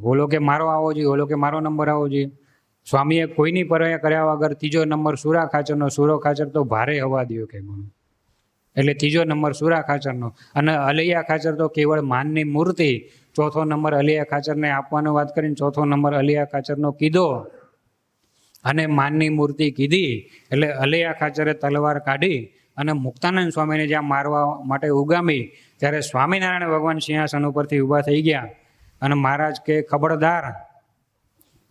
ઓલો કે મારો આવવો જોઈએ, ઓલો કે મારો નંબર આવવો જોઈએ. સ્વામીએ કોઈની પરવાહ કર્યા વગર ત્રીજો નંબર સુરા ખાચરનો, સુરો ખાચર તો ભારે હવા દયો કે. એટલે ત્રીજો નંબર સુરા ખાચરનો. અને અલૈયા ખાચર તો કેવળ માનની મૂર્તિ. ચોથો નંબર અલૈયા ખાચરને આપવાનો વાત કરીને ચોથો નંબર અલૈયા ખાચરનો કીધો અને માનની મૂર્તિ કીધી. એટલે અલૈયા ખાચરે તલવાર કાઢી અને મુક્તાનંદ સ્વામીને જ્યાં મારવા માટે ઉગામી ત્યારે સ્વામિનારાયણ ભગવાન સિંહાસન ઉપરથી ઊભા થઈ ગયા અને મહારાજ કે ખબરદાર,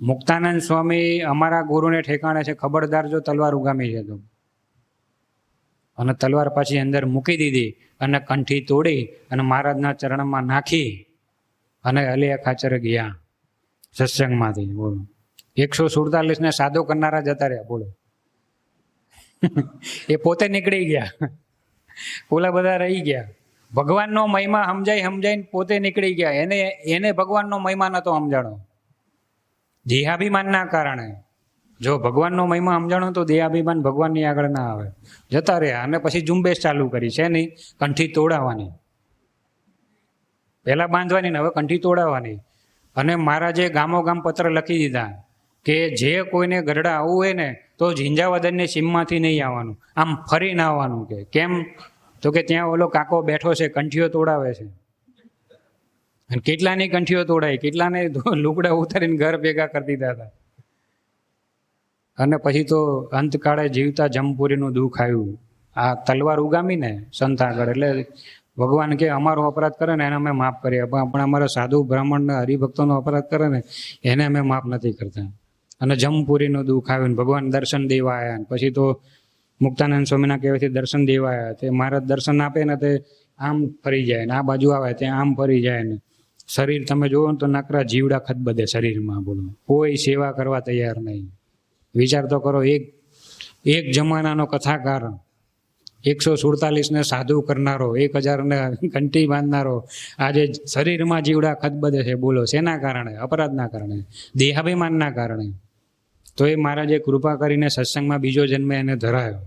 મુક્તાનંદ સ્વામી અમારા ગુરુને ઠેકાણે છે, ખબરદાર જો તલવાર ઉગામી છે તો. અને તલવાર પાછી અંદર મૂકી દીધી અને કંઠી તોડી અને મહારાજના ચરણમાં નાખી અને અલૈયા ખાચરે ગયા સત્સંગમાંથી. બોલો, 147 સાધો કરનારા જતા રહ્યા. બોલો, એ પોતે નીકળી ગયા, ઓલા બધા રહી ગયા. ભગવાનનો મહિમા સમજાઈને પોતે નીકળી ગયા. એને ભગવાનનો મહિમા નતો સમજાણો, દેહાભિમાનના કારણે. જો ભગવાનનો મહિમા સમજાણો તો દેહાભિમાન ભગવાનની આગળ ના આવે, જતા રહ્યા. અને પછી ઝુંબેશ ચાલુ કરી છે નહીં, કંઠી તોડાવવાની. પહેલા બાંધવાની ને હવે કંઠી તોડાવવાની. અને મહારાજે ગામો ગામ પત્ર લખી દીધા કે જે કોઈને ગરડા આવવું હોય ને તો ઝીંઝાવદનની સીમમાંથી નહીં આવવાનું, આમ ફરીને આવવાનું. કે કેમ? તો કે ત્યાં ઓલો કાકો બેઠો છે, કંઠીઓ તોડાવે છે. અને કેટલાની કંઠીઓ તોડાય, કેટલાને લુગડા ઉતારીને ઘર ભેગા કરી દીધા હતા. અને પછી તો અંતકાળે જીવતા જમપુરીનું દુઃખ આવ્યું. આ તલવાર ઉગામીને સંત આગળ. એટલે ભગવાન કે અમારો અપરાધ કરે ને એને અમે માફ કરીએ, પણ અમારા સાધુ બ્રાહ્મણ હરિભક્તોનો અપરાધ કરે ને એને અમે માફ નથી કરતા. અને જમપુરીનું દુઃખ આવ્યું ને ભગવાન દર્શન દેવા આવ્યા. પછી તો મુક્તાનંદ સ્વામીના કહેવાથી દર્શન દેવા આવ્યા. તે મહારાજ દર્શન આપે ને તે આમ ફરી જાય ને આ બાજુ આવે ત્યાં આમ ફરી જાય ને શરીર તમે જુઓ ને તો નકરા જીવડા ખતબદે શરીરમાં. બોલો, કોઈ સેવા કરવા તૈયાર નહીં. વિચાર તો કરો, એક જમાનાનો કથાકાર, 147 સાધુ કરનારો, 1000 ઘંટી બાંધનારો, આજે શરીરમાં જીવડા ખતબદે છે. બોલો, શેના કારણે? અપરાધના કારણે, દેહાભિમાનના કારણે. તો એ મહારાજે કૃપા કરીને સત્સંગમાં બીજો જન્મ એને ધરાયો.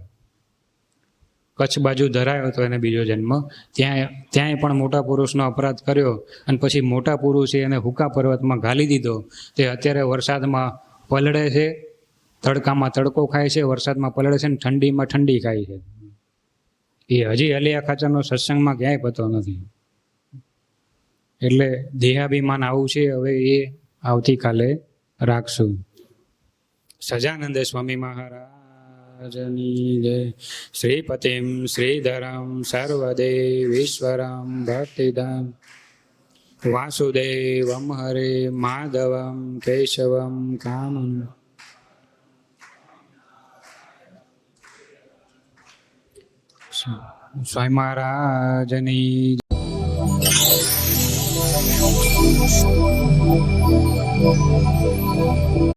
કચ્છ બાજુ ધરાયો તો એને બીજો જન્મ. ત્યાંય પણ મોટા પુરુષનો અપરાધ કર્યો અને પછી મોટા પુરુષે એને હુકા પર્વતમાં ઘાલી દીધો. તે અત્યારે વરસાદમાં પલળે છે, તડકામાં તડકો ખાય છે, વરસાદમાં પલળે છે ને ઠંડીમાં ઠંડી ખાય છે. એ હજી અલૈયા ખાચરનો સત્સંગમાં ક્યાંય પતો નથી. એટલે દેહાભિમાન આવું છે. હવે એ આવતીકાલે રાખશું. સજાનંદ સ્વામી મહારાજની જય. શ્રીપતિમ શ્રીધરમ સર્વદેવીશ્વરમ ભક્તિધામ વાસુદેવમ હરે માધવમ કેશવમ કામમ. સ્વામી મહારાજની.